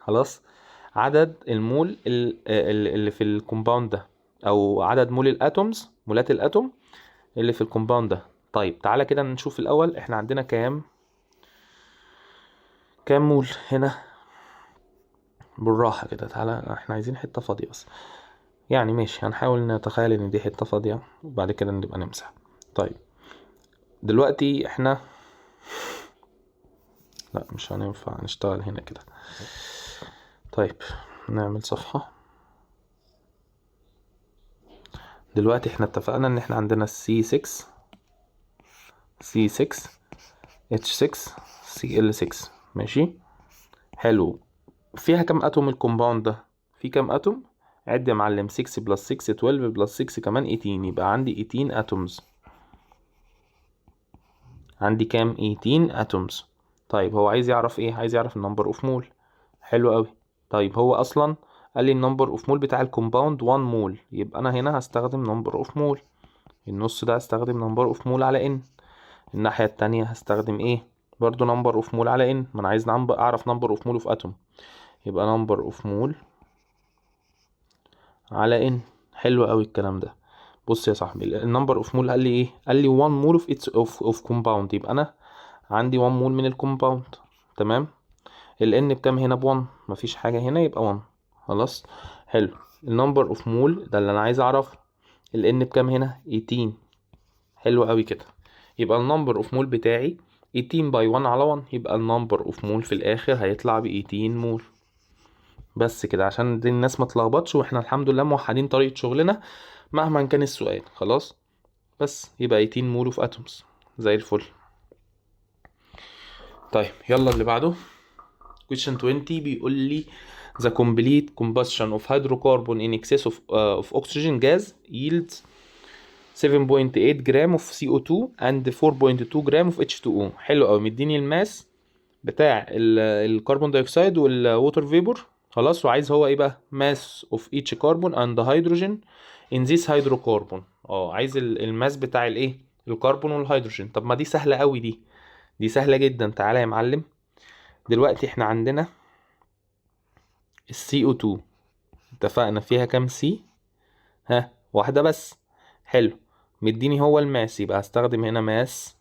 خلاص، عدد المول اللي في الكومباوند ده، او عدد مول الاتومز، مولات الاتوم اللي في الكومباوند ده. طيب تعالى كده نشوف الاول احنا عندنا كام مول هنا. بالراحه كده، تعالى احنا عايزين حته فاضيه بس، يعني ماشي هنحاول نتخيل ان دي حته فاضيه وبعد كده نبقى نمسح. طيب دلوقتي احنا لا مش هننفع نشتغل هنا كده. طيب نعمل صفحة. دلوقتي احنا اتفقنا ان احنا عندنا C6 H6 Cl6. ماشي حلو. فيها كم اتوم الكومباوند ده؟ في كم اتوم؟ عد يا معلم. 6 بلس 6 12 بلس 6 كمان 18، يبقى عندي 18 اتومز. عندي كام؟ 18 اتومز. طيب هو عايز يعرف ايه؟ عايز يعرف النمبر اوف مول. حلو قوي. طيب هو اصلا قال لي النمبر اوف مول بتاع الكومباوند 1 مول، يبقى انا هنا هستخدم نمبر اوف مول. النص ده هستخدم نمبر اوف مول على ان. الناحية التانية هستخدم ايه؟ برضو نمبر اوف مول على ان. ما انا عايز اعرف نمبر اوف مول اوف اتوم، يبقى نمبر اوف مول على ان. حلو قوي الكلام ده. بص يا صاحبي، النمبر اوف مول قال لي ايه؟ قال لي 1 مول اوف اتس اوف كومباوند، يبقى انا عندي 1 مول من الكومباوند. تمام. ال n بكام هنا؟ ب1. مفيش حاجة هنا يبقى 1. خلاص حلو. النمبر اوف مول ده اللي انا عايز اعرفه. ال n بكام هنا؟ 18. حلو قوي كده. يبقى النمبر اوف مول بتاعي 18 باي 1 على 1، يبقى النمبر اوف مول في الاخر هيطلع ب 18 مول. بس كده عشان دي الناس ما تلخبطش، واحنا الحمد لله موحدين طريقة شغلنا مهما كان السؤال. خلاص بس يبقى 18 مول اوف اتومز زي الفل. طيب يلا اللي بعده. question 20 بيقول لي the complete combustion of hydrocarbon in excess of oxygen gas yields 7.8 جرام of CO2 and 4.2 جرام of H2O. حلو قوي. مديني الماس بتاع الكربون دايوكسيد والووتر فيبور. خلاص وعايز هو ايه بقى؟ mass of each carbon and hydrogen in this hydrocarbon. عايز الماس بتاع الايه؟ الكربون والهيدروجين. طب ما دي سهله قوي، دي سهله جدا. تعالى يا معلم، دلوقتي احنا عندنا CO2 اتفقنا فيها كام سي؟ واحدة بس. حلو. مديني هو الماس، يبقى هستخدم هنا ماس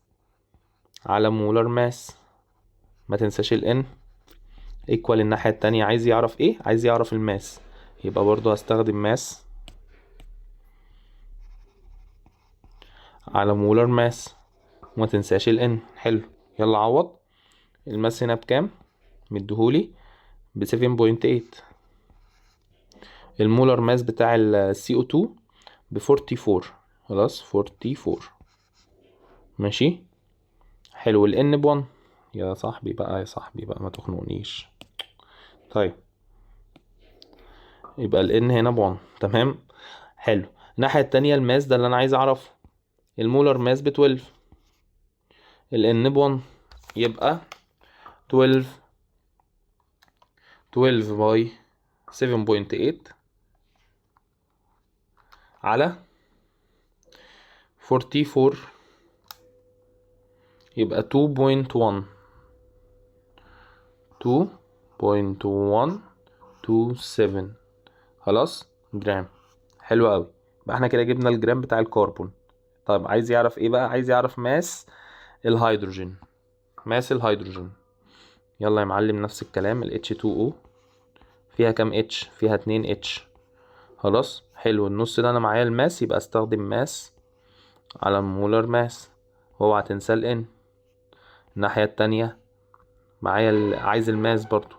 على مولر ماس. ما تنساش ال N ايكوال. الناحية التانية عايز يعرف ايه؟ عايز يعرف الماس، يبقى برضو هستخدم ماس على مولر ماس. وما تنساش ال N. حلو. يلا عوض. الماس هنا بكام؟ مديهولي ب 7.8. المولر ماس بتاع ال CO2 ب 44. خلاص 44. ماشي حلو. ال N ب1. يا صاحبي بقى ما تخنقنيش. طيب يبقى ال N هنا ب1. تمام حلو. الناحية التانية الماس ده اللي انا عايز اعرفه. المولر ماس ب12. ال N ب1، يبقى 12 باي 7.8 على 44، يبقى 2.127. خلاص جرام. حلو قوي. يبقى احنا كده جبنا الجرام بتاع الكربون. طيب عايز يعرف ايه بقى؟ عايز يعرف ماس الهيدروجين. يلا يا معلم نفس الكلام. ال H2O فيها كام H؟ فيها 2 H. خلاص حلو. النص ده انا معايا الماس، يبقى استخدم ماس على مولر ماس. واوعى تنسى ال N. الناحية التانية معايا عايز الماس برضو،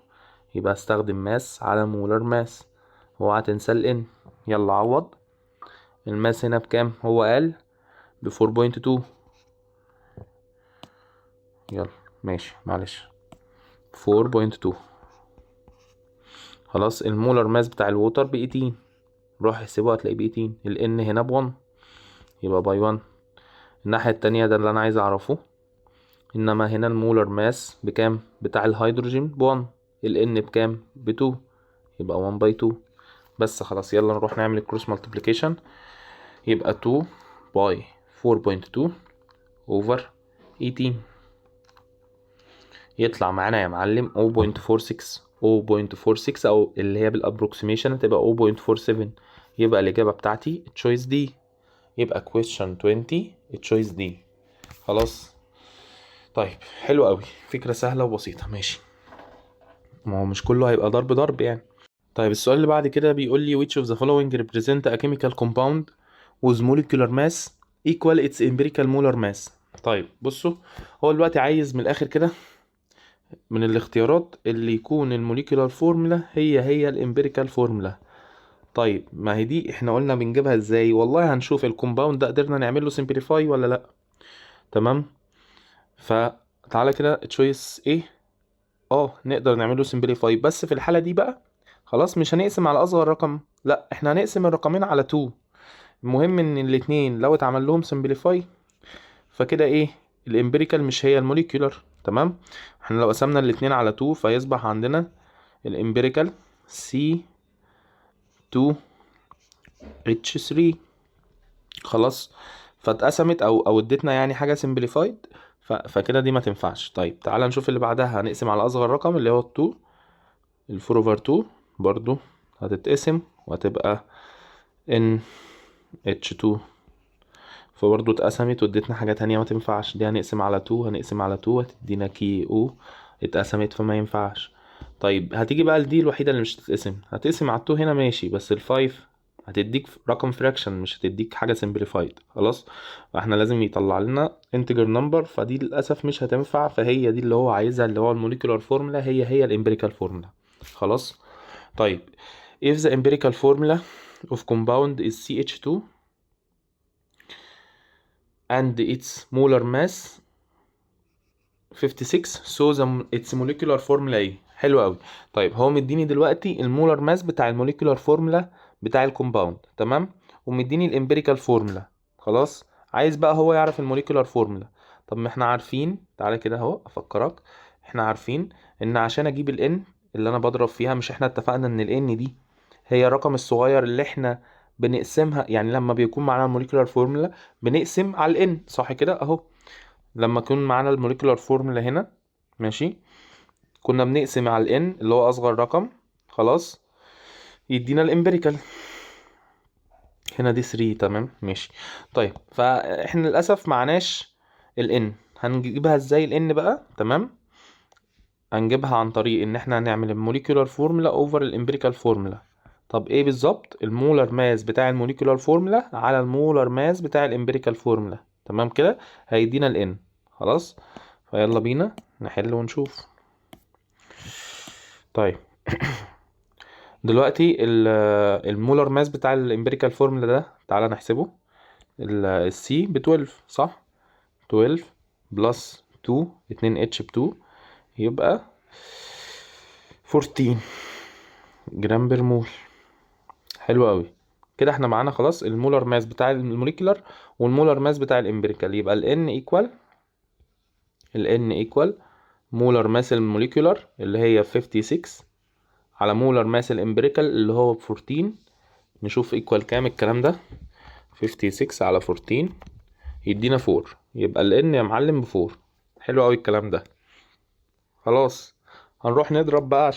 يبقى استخدم ماس على مولر ماس. واوعى تنسى ال N. يلا عوض. الماس هنا بكام؟ هو قال ب 4.2. يلا ماشي معلش 4.2. خلاص المولر ماس بتاع الووتر ب 18، روح احسبه هتلاقيه ب 18. ال N هنا ب 1 يبقى باي 1. الناحية التانية ده اللي أنا عايز أعرفه، إنما هنا المولر ماس بكام بتاع الهيدروجين ب 1، ال N بكام ب 2 يبقى 1 باي 2 بس. خلاص يلا نروح نعمل الكروس مالتيبليكيشن. يبقى 2 باي 4.2 اوفر 18 يطلع معانا يا معلم 0.46. 0.46 او اللي هي بالابروكسيميشن هتبقى 0.47. يبقى الاجابه بتاعتي التشويس دي. يبقى question 20 التشويس دي. خلاص طيب حلو قوي، فكره سهله وبسيطه ماشي. ما هو مش كله هيبقى ضرب ضرب يعني. طيب السؤال اللي بعد كده بيقول لي which of the following represent a chemical compound with molecular mass equal its empirical molar mass. طيب بصوا، هو دلوقتي عايز من الاخر كده من الاختيارات اللي يكون الموليكولار فورمولا هي الامبيريكال فورمولا. طيب ما هي دي احنا قلنا بنجيبها ازاي؟ والله هنشوف الكومباوند ده قدرنا نعمل له سمبليفاي ولا لا. تمام، فتعالى كده تشويس ايه، نقدر نعمله سمبليفاي، بس في الحالة دي بقى خلاص مش هنقسم على اصغر رقم، لا احنا هنقسم الرقمين على 2. المهم ان الاتنين لو اتعمل لهم سمبليفاي فكده ايه، الامبيريكال مش هي الموليكولار. تمام، احنا لو قسمنا الاتنين على 2 فيصبح عندنا الامبيريكال C2H3. خلاص فاتقسمت او اديتنا يعني حاجه سمبليفايد، فكده دي ما تنفعش. طيب تعالى نشوف اللي بعدها، هنقسم على اصغر رقم اللي هو 2، ال 4 over 2 برضو هتتقسم وهتبقى NH2، فبرضو اتقسمت واديتنا حاجه تانية ما تنفعش. دي هنقسم على 2 هنقسم على 2 هتدينا KO، اتقسمت فما ينفعش. طيب هتيجي بقى لدي الوحيده اللي مش هتتقسم، هتقسم على 2 هنا ماشي، بس ال5 هتديك رقم فراكشن مش هتديك حاجه سمبليفايد. خلاص فاحنا لازم يطلع لنا انتجر نمبر، فدي للاسف مش هتنفع، فهي دي اللي هو عايزها اللي هو الموليكولار فورمولا هي الامبيريكال فورمولا. خلاص طيب if the empirical formula of compound is CH2 and its molar mass 56 so its molecular formula ايه. حلو قوي. طيب هو مديني دلوقتي المولر ماس بتاع الموليكولار فورمولا بتاع الكومباوند، تمام، ومديني الامبيريكال فورمولا. خلاص عايز بقى هو يعرف الموليكولار فورمولا. طب ما احنا عارفين، تعالى كده اهو افكرك، احنا عارفين ان عشان اجيب الان اللي انا بضرب فيها، مش احنا اتفقنا ان الان دي هي الرقم الصغير اللي احنا بنقسمها، يعني لما بيكون معانا الموليكولار فورمولا بنقسم على الان، صح كده اهو. لما يكون معانا الموليكولار فورمولا هنا ماشي، كنا بنقسم على الان اللي هو اصغر رقم، خلاص يدينا الامبيريكال. هنا دي 3 تمام ماشي. طيب فاحنا للاسف معناش الان، هنجيبها ازاي الان بقى؟ تمام، هنجيبها عن طريق ان احنا هنعمل الموليكولار فورمولا اوفر الامبيريكال فورمولا. طب ايه بالظبط؟ المولر ماس بتاع الموليكولار فورمولا على المولر ماس بتاع الامبيريكال فورمولا، تمام كده هيدينا الان. خلاص فيلا بينا نحل ونشوف. طيب دلوقتي المولر ماس بتاع الامبيريكال فورمولا ده تعالى نحسبه. السي ب 12 صح، 12 بلس 2 2 اتش ب 2 يبقى 14 جرام بير مول. حلو قوي كده، احنا معانا خلاص المولر ماس بتاع الموليكولار والمولر ماس بتاع الامبيريكال. يبقى ال N equal مولر ماس الموليكولار اللي هي 56 على مولر ماس الامبيريكال اللي هو ب 14. نشوف ايكوال كام الكلام ده. 56 على 14 يدينا 4، يبقى ال N يا معلم ب 4. حلو قوي الكلام ده. خلاص هنروح نضرب بقى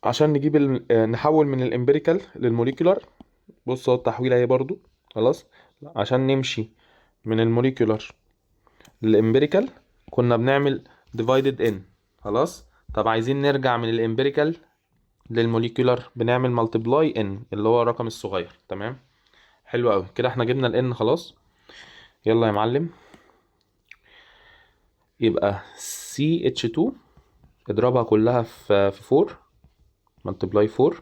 عشان نجيب نحول من الامبيريكال للموليكولار. بص اهو التحويله اهي برضو. خلاص عشان نمشي من الموليكولار للامبيريكال كنا بنعمل divided n. خلاص طب عايزين نرجع من الامبيريكال للموليكولار بنعمل multiply n اللي هو الرقم الصغير. تمام حلو قوي كده، احنا جبنا ال n خلاص. يلا يا معلم، يبقى CH2 اضربها كلها في 4 multiply 4.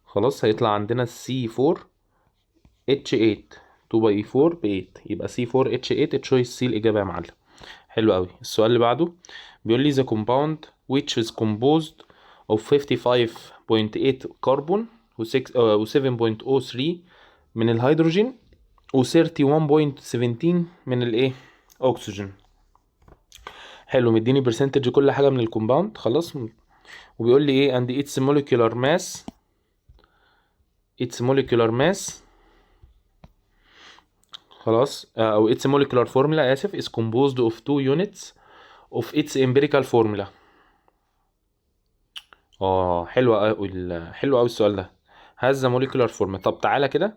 خلاص هيطلع عندنا C4H8 2 باي 4 ب 8، يبقى C4H8 تشويس C الإجابة يا معلم. حلو قوي. السؤال اللي بعده بيقول لي the compound which is composed of 55.8 كربون و 7.03 من الهيدروجين و 31.17 من الايه اكسجين. حلو، مديني برسنتج كل حاجه من الكومباوند خلاص، وبيقول لي ايه and its molecular mass خلاص او its molecular formula اسف is composed of 2 units of its empirical formula. حلو قوي حلو قوي السؤال ده. هذا molecular formula. طب تعالى كده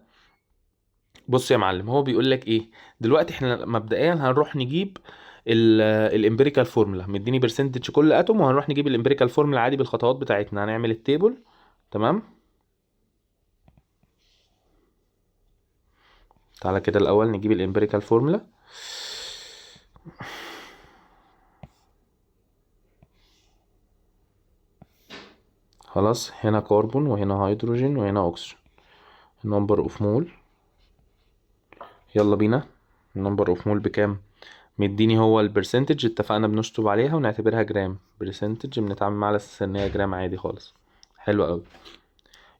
بص يا معلم، هو بيقول لك ايه دلوقتي؟ احنا مبدئيا هنروح نجيب الامبيريكال فورمولا، مديني برسنتج كل اتوم، وهنروح نجيب الامبيريكال فورمولا عادي بالخطوات بتاعتنا. هنعمل التيبل تمام. تعالى كده الاول نجيب الامبيريكال فورمولا. خلاص، هنا كربون وهنا هيدروجين وهنا اكسجين. النمبر اوف مول، يلا بينا. النمبر اوف مول بكام؟ مديني هو البرسنتج، اتفقنا بنشطب عليها ونعتبرها جرام. برسنتج بنتعامل معاها على اساس ان هي جرام عادي خالص. حلو قوي.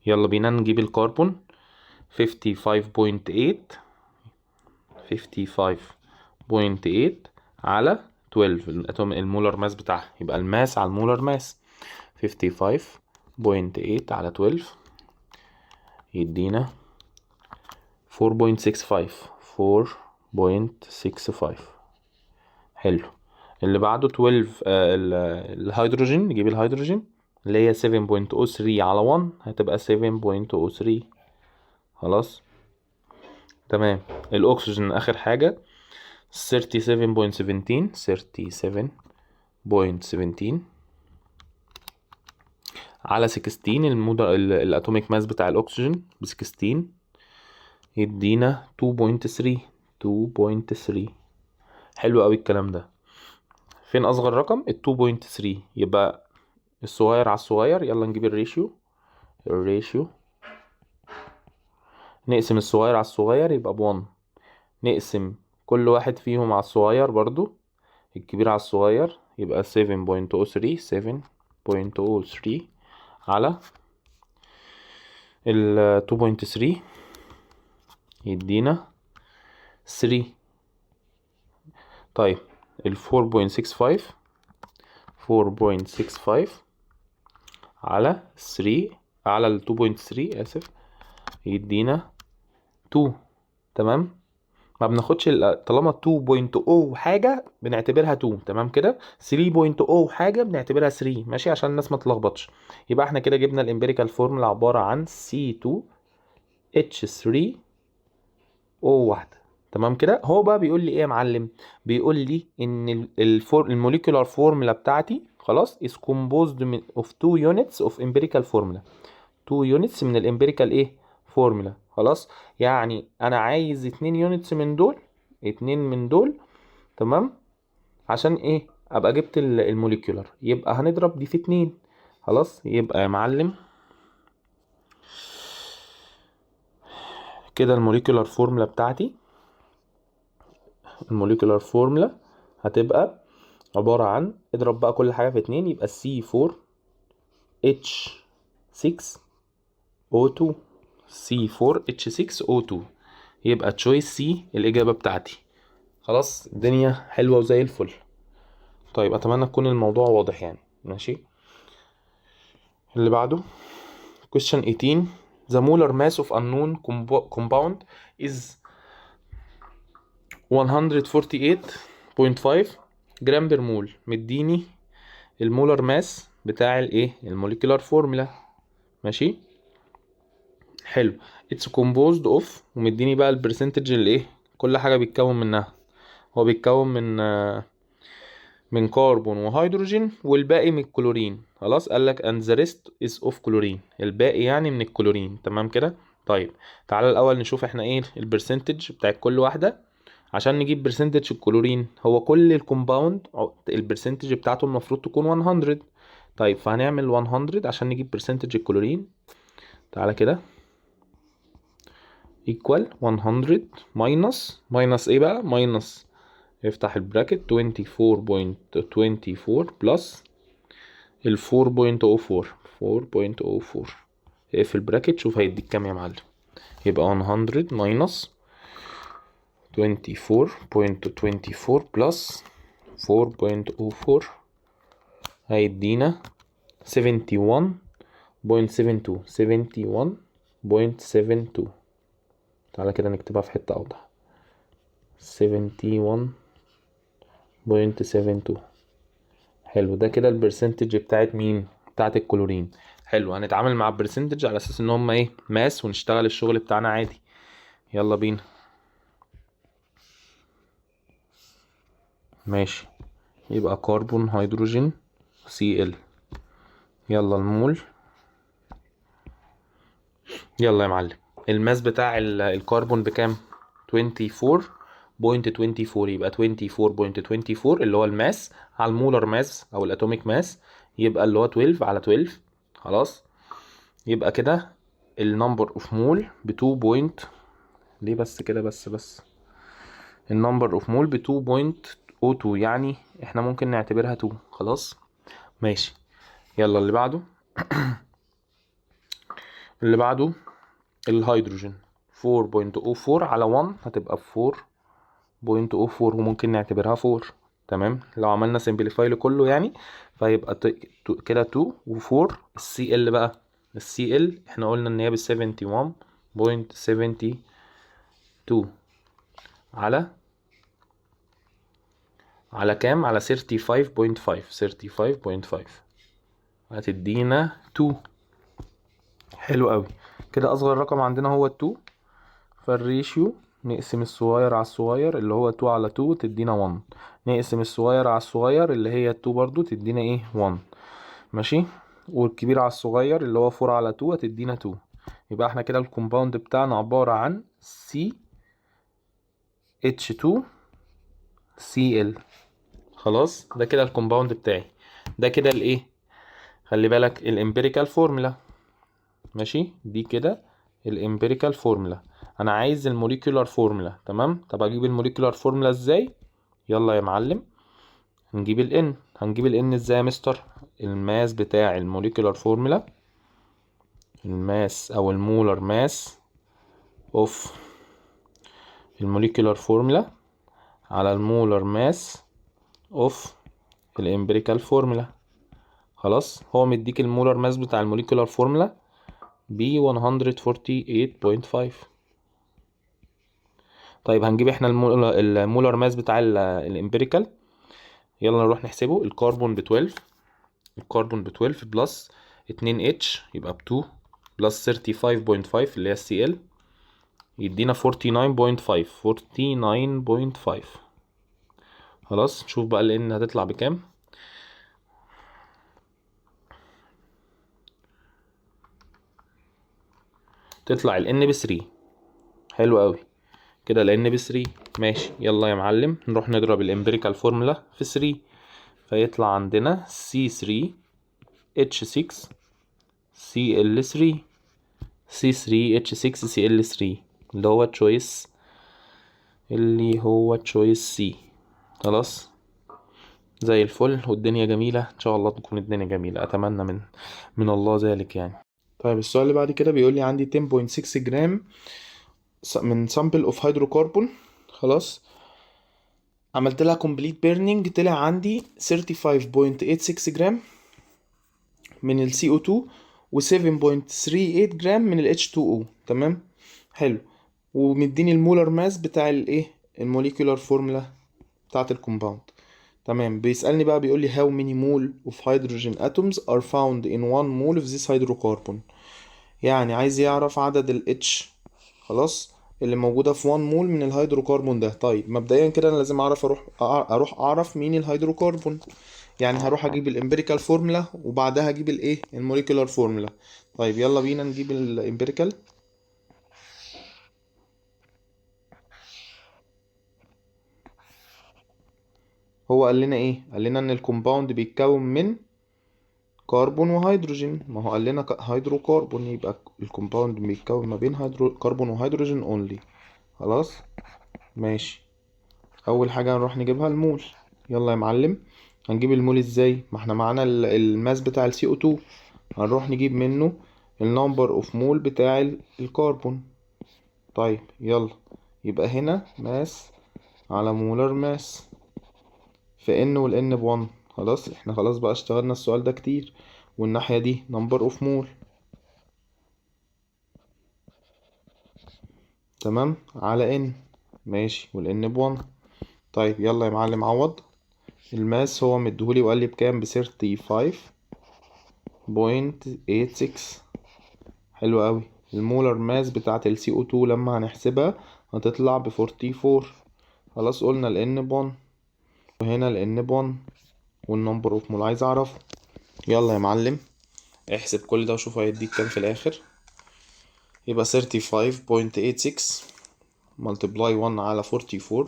يلا بينا نجيب الكربون 55.8 على 12 الاتوم المولر ماس بتاعها، يبقى الماس على المولر ماس 55.8 على 12 يدينا 4.65. حلو. اللي بعده 12 الهيدروجين، نجيب الهيدروجين اللي هي 7.03 على 1 هتبقى 7.03. خلاص تمام. الاكسجين اخر حاجة 37.17 على 16 الاتوميك ماس بتاع الاكسجين ب 16 يدينا 2.3. حلو قوي الكلام ده. فين اصغر رقم؟ ال 2.3. يبقى الصغير على الصغير، يلا نجيب الريشيو. نقسم الصغير على الصغير يبقى ب1، نقسم كل واحد فيهم على الصغير برضو، الكبير على الصغير يبقى 7.03 على ال 2.3 يدينا 3. طيب ال 4.65 على 3 على ال 2.3 اسف يدينا 2. تمام. ما بناخدش طالما 2.0 حاجة بنعتبرها 2. تمام كده. 3.0 حاجة بنعتبرها 3. ماشي عشان الناس ما تلخبطش. يبقى احنا كده جبنا الامبيريكال فورمولا عبارة عن C2H3O1. تمام كده. هو بقى بيقول لي ايه يا معلم؟ بيقول لي ان الموليكولار فورمولا بتاعتي خلاص is composed of 2 units of empirical formula. 2 units من الامبيريكال ايه فورمولا. خلاص، يعني انا عايز 2 يونتس من دول، 2 من دول. تمام. عشان ايه؟ ابقى جبت الموليكولار، يبقى هنضرب دي في 2. خلاص، يبقى يا معلم كده الموليكولار فورمولا بتاعتي، الموليكولار فورمولا هتبقى عبارة عن، اضرب بقى كل حاجة في 2 يبقى C4H6O2. C4H6O2 يبقى تشويس سي الإجابة بتاعتي. خلاص، الدنيا حلوة وزي الفل. طيب أتمنى تكون الموضوع واضح يعني. ماشي. اللي بعده question 18. The molar mass of unknown compound is 148.5 جرام بر مول. مديني المولر ماس بتاع الايه الموليكولار فورمولا. ماشي حلو. it's composed of، ومديني بقى البرسنتج اللي ايه كل حاجة بيتكون منها. هو بيتكون من كربون وهيدروجين والباقي من الكلورين. خلاص، قالك and the rest is of chlorine، الباقي يعني من الكلورين. تمام كده. طيب تعالى الاول نشوف احنا ايه البرسنتج بتاع كل واحدة عشان نجيب برسنتج الكلورين. هو كل الكومباوند البرسنتج بتاعته المفروض تكون 100. طيب فهنعمل 100 عشان نجيب برسنتج الكلورين. تعالى كده equal 100 minus ايه بقى؟ minus افتح البراكت 24.24 بلس ال 4.04 4.04 اقفل البراكت، شوف هيديك كام يا معلم. يبقى 100 ماينس 24.24 بلس 4.04 هيدينا 71.72 71.72. تعالى كده نكتبها في حتة أوضح. 71.72. حلو، ده كده البرسنتج بتاعت مين؟ بتاعت الكلورين. حلو، هنتعامل مع البرسنتج على اساس ان هما ايه، ماس، ونشتغل الشغل بتاعنا عادي. يلا بينا. ماشي، يبقى كربون هيدروجين Cl. يلا المول. يلا يا معلم، الماس بتاع الكربون بكام؟ 24.24. يبقى 24.24 اللي هو الماس على المولر ماس او الاتوميك ماس، يبقى اللي هو 12 على 12. خلاص، يبقى كده النمبر اوف مول ب 2 بوينت. ليه بس كده؟ بس النمبر اوف مول ب 2.02، يعني احنا ممكن نعتبرها 2. خلاص ماشي. يلا اللي بعده. اللي بعده الهيدروجين 4.04 على 1 هتبقى 4.04، وممكن نعتبرها 4. تمام، لو عملنا سمبليفاي لكله يعني، فيبقى كده 2 و4. السي ال بقى، السي ال احنا قلنا ان هي ب 71.72 على كام؟ على 35.5. 35.5 هتدينا 2. حلو قوي، كده اصغر رقم عندنا هو 2. فالريشيو نقسم الصغير على الصغير اللي هو 2 على 2 تدينا 1. نقسم الصغير على الصغير اللي هي 2 برضو تدينا ايه؟ 1. ماشي، والكبير على الصغير اللي هو 4 على 2 هتدينا 2. يبقى احنا كده الكومباوند بتاعنا عبارة عن CH2Cl. خلاص، ده كده الكومباوند بتاعي. ده كده الايه، خلي بالك الامبيريكال فورمولا. ماشي، دي كده الامبيريكال فورمولا. انا عايز الموليكولار فورمولا. تمام، طب اجيب الموليكولار فورمولا ازاي؟ يلا يا معلم، هنجيب ال N ازاي يا مستر؟ الماس بتاع الموليكولار فورمولا، الماس او المولر ماس اوف الموليكولار فورمولا على المولر ماس اوف الامبيريكال فورمولا. خلاص، هو مديك المولر ماس بتاع الموليكولار فورمولا ب 148.5. طيب هنجيب احنا المولر ماس بتاع الامبيريكال. يلا نروح نحسبه. الكربون ب 12. الكربون ب 12 بلس 2 اتش يبقى ب 2 بلس 35.5 اللي هي السي ال يدينا 49.5. 49.5. خلاص، نشوف بقى لان هتطلع بكام. تطلع ال N ب 3. حلو قوي، كده ال N ب 3. ماشي، يلا يا معلم نروح نضرب الامبيريكال فورمولا في 3. فيطلع عندنا C3H6 Cl3 C3H6Cl3 اللي هو تشويس سي. خلاص، زي الفل، والدنيا جميلة ان شاء الله تكون الدنيا جميلة، اتمنى من الله ذلك يعني. طيب السؤال اللي بعد كده بيقول لي عندي 10.6 جرام من سامبل اوف هيدروكربون. خلاص، عملت لها كومبليت بيرنينج، طلع عندي 35.86 جرام من ال CO2 و 7.38 جرام من ال H2O. تمام، حلو، ومديني المولر ماس بتاع الايه، الموليكولار فورمولا بتاعت الكومباوند. تمام، بيسألني بقى بيقول لي how many mole of hydrogen atoms are found in 1 mole of this hydrocarbon. يعني عايز يعرف عدد ال H، خلاص، اللي موجودة في 1 مول من الهيدروكربون ده. طيب مبدئيا كده انا لازم اروح اعرف مين الهيدروكربون. يعني هروح اجيب الامبيريكال فورمولا وبعدها اجيب الايه، الموليكولار فورمولا. طيب يلا بينا نجيب الامبيريكال. هو قال لنا ايه؟ قال لنا ان الكومباوند بيتكون من كربون وهيدروجين. ما هو قال لنا هيدروكربون، يبقى الكومباوند بيتكون ما بين كربون وهيدروجين اونلي. خلاص ماشي، اول حاجة هنروح نجيبها المول. يلا يا معلم، هنجيب المول ازاي؟ ما احنا معانا الماس بتاع ال CO2، هنروح نجيب منه النمبر اوف مول بتاع الكربون. طيب يلا، يبقى هنا ماس على مولر ماس في ان، والان ب1. خلاص احنا خلاص بقى اشتغلنا السؤال ده كتير. والناحية دي نمبر اوف مول. تمام، على ان. ماشي، والان ب1. طيب يلا يا معلم عوض. الماس هو مديهولي وقال لي بكام؟ ب35.86. حلو قوي. المولر ماس بتاعت ال CO2 لما هنحسبها هتطلع ب44. خلاص قلنا ال N ب1 وهنا ال N ب1 والنمبر اوف مول عايز اعرفه. يلا يا معلم احسب كل ده وشوف هيديك كام في الاخر. يبقى 35.86 multiply 1 على 44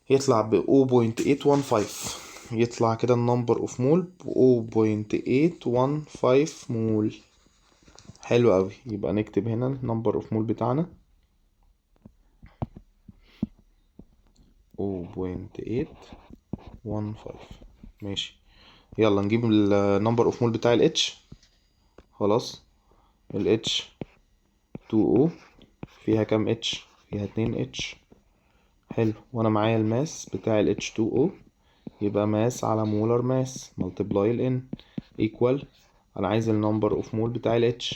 يطلع ب 0.815. يطلع كده النمبر اوف مول ب 0.815 مول. حلو قوي، يبقى نكتب هنا النمبر اوف مول بتاعنا 0.815. ماشي، يلا نجيب النمبر اوف مول بتاع ال H. خلاص ال H2O فيها كام H؟ فيها 2 H. حلو، وانا معايا الماس بتاع ال H2O، يبقى ماس على مولر ماس ملتبلاي ال N equal. انا عايز النمبر اوف مول بتاع ال H.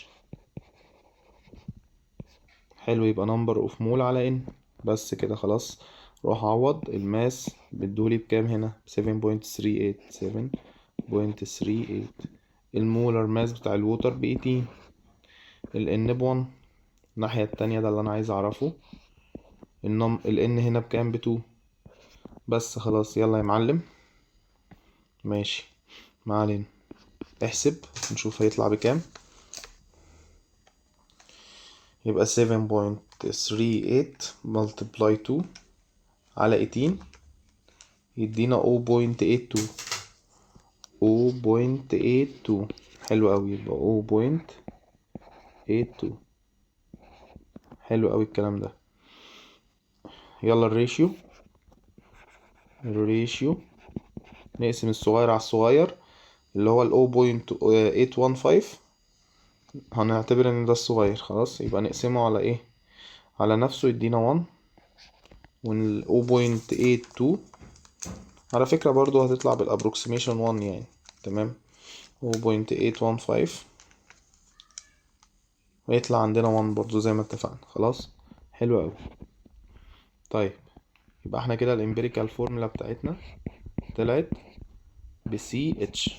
حلو، يبقى نمبر اوف مول على N. بس كده خلاص. روح عوض. الماس بتدولي بكام هنا؟ 7.38. المولر ماس بتاع الووتر ب18. ال N ب1. الناحية التانية ده اللي انا عايز اعرفه. ال N هنا بكام؟ ب2. بس خلاص يلا يا معلم. ماشي، ما علينا. احسب نشوف هيطلع بكام. يبقى 7.38 multiply 2 على 18 يدينا 0.82. 0.82. حلو قوي، يبقى 0.82. حلو قوي الكلام ده. يلا الريشيو نقسم الصغير على الصغير اللي هو ال 0.815. هنعتبر ان ده الصغير خلاص، يبقى نقسمه على ايه؟ على نفسه يدينا 1. وال 0.82 على فكرة برضو هتطلع بالابروكسيميشن 1 يعني. تمام، 0.815 ويطلع عندنا 1 برضو زي ما اتفقنا. خلاص حلو قوي. طيب يبقى احنا كده الامبيريكال فورمولا بتاعتنا طلعت ب CH.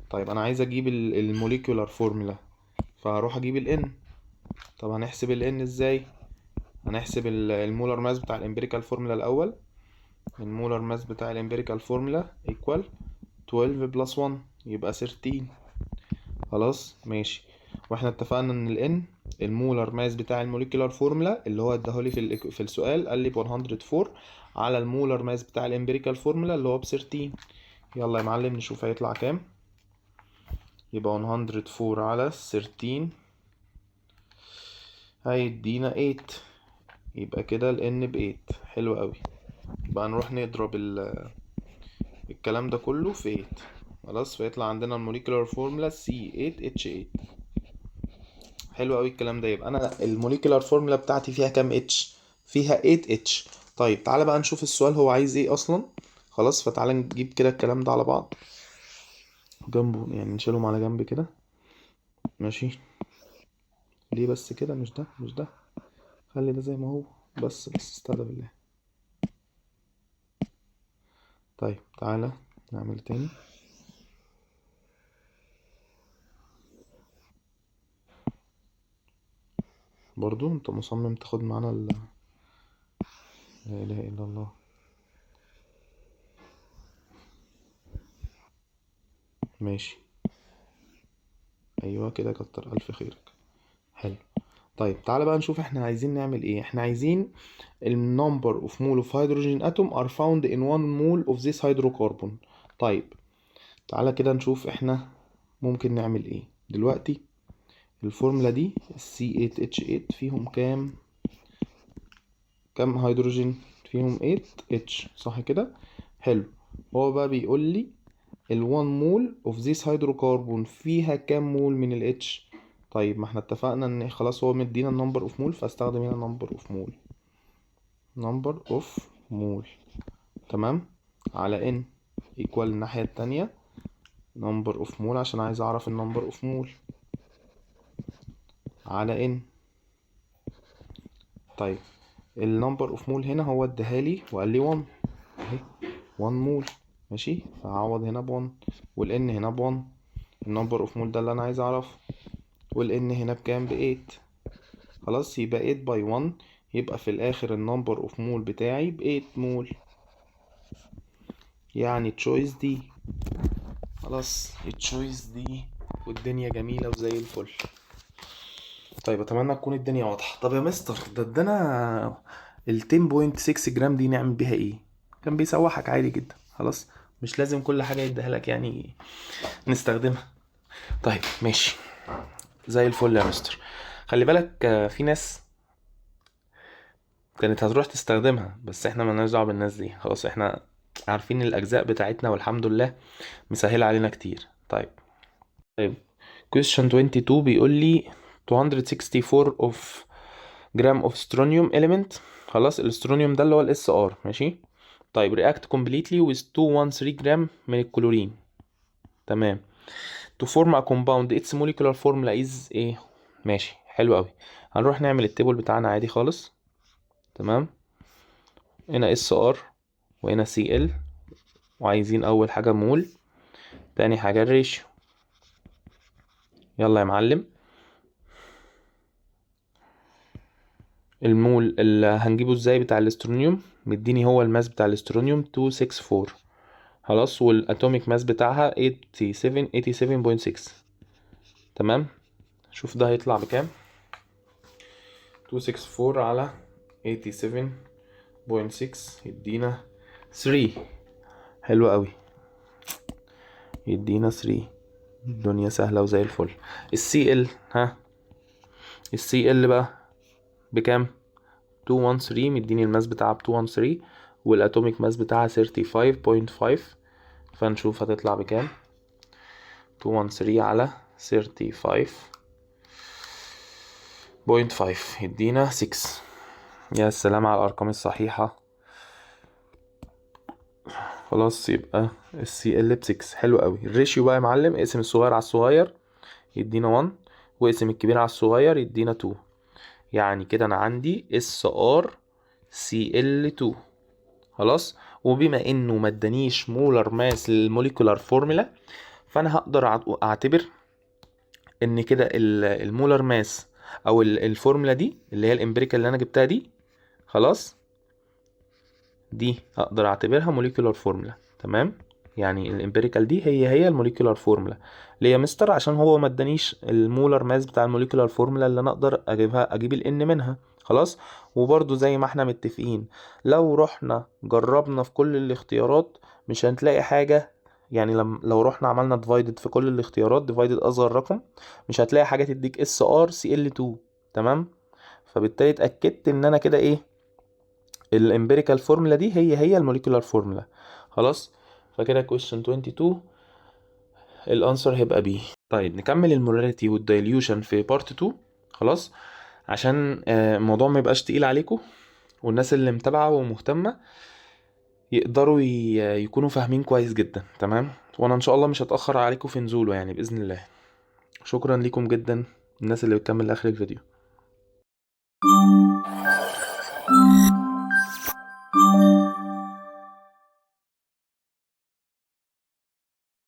طيب انا عايز اجيب الموليكولار فورمولا، فهروح اجيب ال N. طب هنحسب ال N ازاي؟ هنحسب المولر ماس بتاع الامبيريكال فورمولا الاول. المولر ماس بتاع الامبيريكال فورمولا equal 12 بلس 1 يبقى 13. خلاص ماشي. واحنا اتفقنا ان ال N المولر ماس بتاع الموليكولار فورمولا اللي هو اداهولي في السؤال قال لي ب 104 على المولر ماس بتاع الامبيريكال فورمولا اللي هو ب 13. يلا يا معلم نشوف هيطلع كام. يبقى 104 على 13 هيدينا 8. يبقى كده ال N ب 8. حلو قوي. يبقى نروح نضرب الكلام ده كله في 8. خلاص فيطلع عندنا الموليكولار فورمولا C8H8. حلو قوي الكلام ده. يبقى انا الموليكولار فورمولا بتاعتي فيها كام اتش؟ فيها 8 اتش. طيب تعالى بقى نشوف السؤال هو عايز ايه اصلا. خلاص فتعالى نجيب كده الكلام ده على بعض جنبه، يعني نشيلهم على جنب كده. ماشي، ليه بس كده؟ مش ده. خلي ده زي ما هو. بس استهدى بالله. طيب تعالى نعمل تاني. برضو انت مصمم تاخد معانا لا اله الا الله. ماشي، ايوه كده كتر الف خيرك. حلو. طيب تعالى بقى نشوف احنا عايزين نعمل ايه. احنا عايزين ال number of mole of hydrogen atom are found in 1 mole of this hydrocarbon. طيب تعالى كده نشوف احنا ممكن نعمل ايه دلوقتي. الفورمولا دي C8H8 فيهم كام كام هيدروجين فيهم؟ 8 اتش، صح كده؟ حلو. هو بقى بيقول لي ال 1 مول of this hydrocarbon فيها كام مول من ال H؟ طيب ما احنا اتفقنا ان خلاص هو مدينا number of mole، فاستخدم هنا number of mole. تمام. على n equal الناحية التانية number of mole، عشان عايز اعرف ال number of mole على n. طيب ال number of mole هنا هو اداهالي وقال لي 1 اهي، 1 مول، ماشي، فهعوض هنا ب1 والn هنا ب1. النمبر اوف مول ده اللي انا عايز اعرفه، والn هنا بكام؟ ب8. خلاص، يبقى 8 باي 1، يبقى في الاخر النمبر اوف مول بتاعي ب8 مول، يعني تشويس دي. خلاص التشويس دي، والدنيا جميلة وزي الفل. طيب اتمنى تكون الدنيا واضحة. طب يا مستر، ده ادانا ال 10.6 جرام دي نعمل بيها ايه؟ كان بيسوحك عادي جدا. خلاص مش لازم كل حاجة يديها لك يعني نستخدمها. طيب ماشي زي الفل يا مستر. خلي بالك في ناس كانت هتروح تستخدمها، بس احنا ملناش دعوه بالناس دي. خلاص احنا عارفين الاجزاء بتاعتنا والحمد لله مسهله علينا كتير. طيب question 22 بيقول لي 264 of gram of strontium element. خلاص الاسترونيوم ده اللي هو الاس ار، ماشي. طيب react completely with 213 gram من الكلورين. تمام. to form a compound its molecular formula is ايه؟ ماشي حلو قوي. هنروح نعمل التيبل بتاعنا عادي خالص. تمام. هنا اس ار وهنا سي ال، وعايزين اول حاجه مول، تاني حاجه الريشيو. يلا يا معلم. المول اللي هنجيبه ازاي بتاع الاسترونيوم؟ مديني هو الماس بتاع الاسترونيوم 264. خلاص، والاتوميك ماس بتاعها 87.6. تمام. شوف ده هيطلع بكام. 264 على 87.6 يدينا 3. حلو قوي، يدينا 3. الدنيا سهلة وزي الفل. السي ال، ها، السي ال بقى بكام؟ 213. مديني الماس بتاعها ب 213 والاتوميك ماس بتاعها 35.5. فنشوف هتطلع بكام. 213 على 35.5 يدينا 6. يا سلام على الارقام الصحيحة. خلاص يبقى السي ال ب 6. حلو قوي. الريشيو بقى يا معلم، اقسم الصغير على الصغير يدينا 1، واقسم الكبير على الصغير يدينا 2. يعني كده انا عندي اس ار سي ال 2. خلاص. وبما انه ما ادانيش مولر ماس للموليكولار فورمولا، فانا هقدر اعتبر ان كده المولر ماس او الفورمولا دي اللي هي الامبريكال اللي انا جبتها دي، خلاص دي اقدر اعتبرها موليكولار فورمولا. تمام. يعني الامبيريكال دي هي الموليكولار فورمولا. ليه يا مستر؟ عشان هو ما ادانيش المولر ماس بتاع الموليكولار فورمولا اللي انا اقدر اجيب الان منها. خلاص. وبرضو زي ما احنا متفقين، لو رحنا جربنا في كل الاختيارات مش هنلاقي حاجة. يعني لو رحنا عملنا ديفايدد في كل الاختيارات، ديفايدد اصغر رقم، مش هتلاقي حاجة تديك اس ار سي ال 2. تمام. فبالتالي اتاكدت ان انا كده ايه، الامبيريكال فورمولا دي هي الموليكولار فورمولا. خلاص. فكده question 22 الانسر هيبقى بي. طيب نكمل المولاريتي والدايليوشن في بارت 2. خلاص، عشان الموضوع ما يبقاش تقيل عليكم، والناس اللي متابعه ومهتمه يقدروا يكونوا فاهمين كويس جدا. تمام. وانا ان شاء الله مش هتاخر عليكم في نزوله يعني باذن الله. شكرا لكم جدا الناس اللي بتكمل لاخر الفيديو.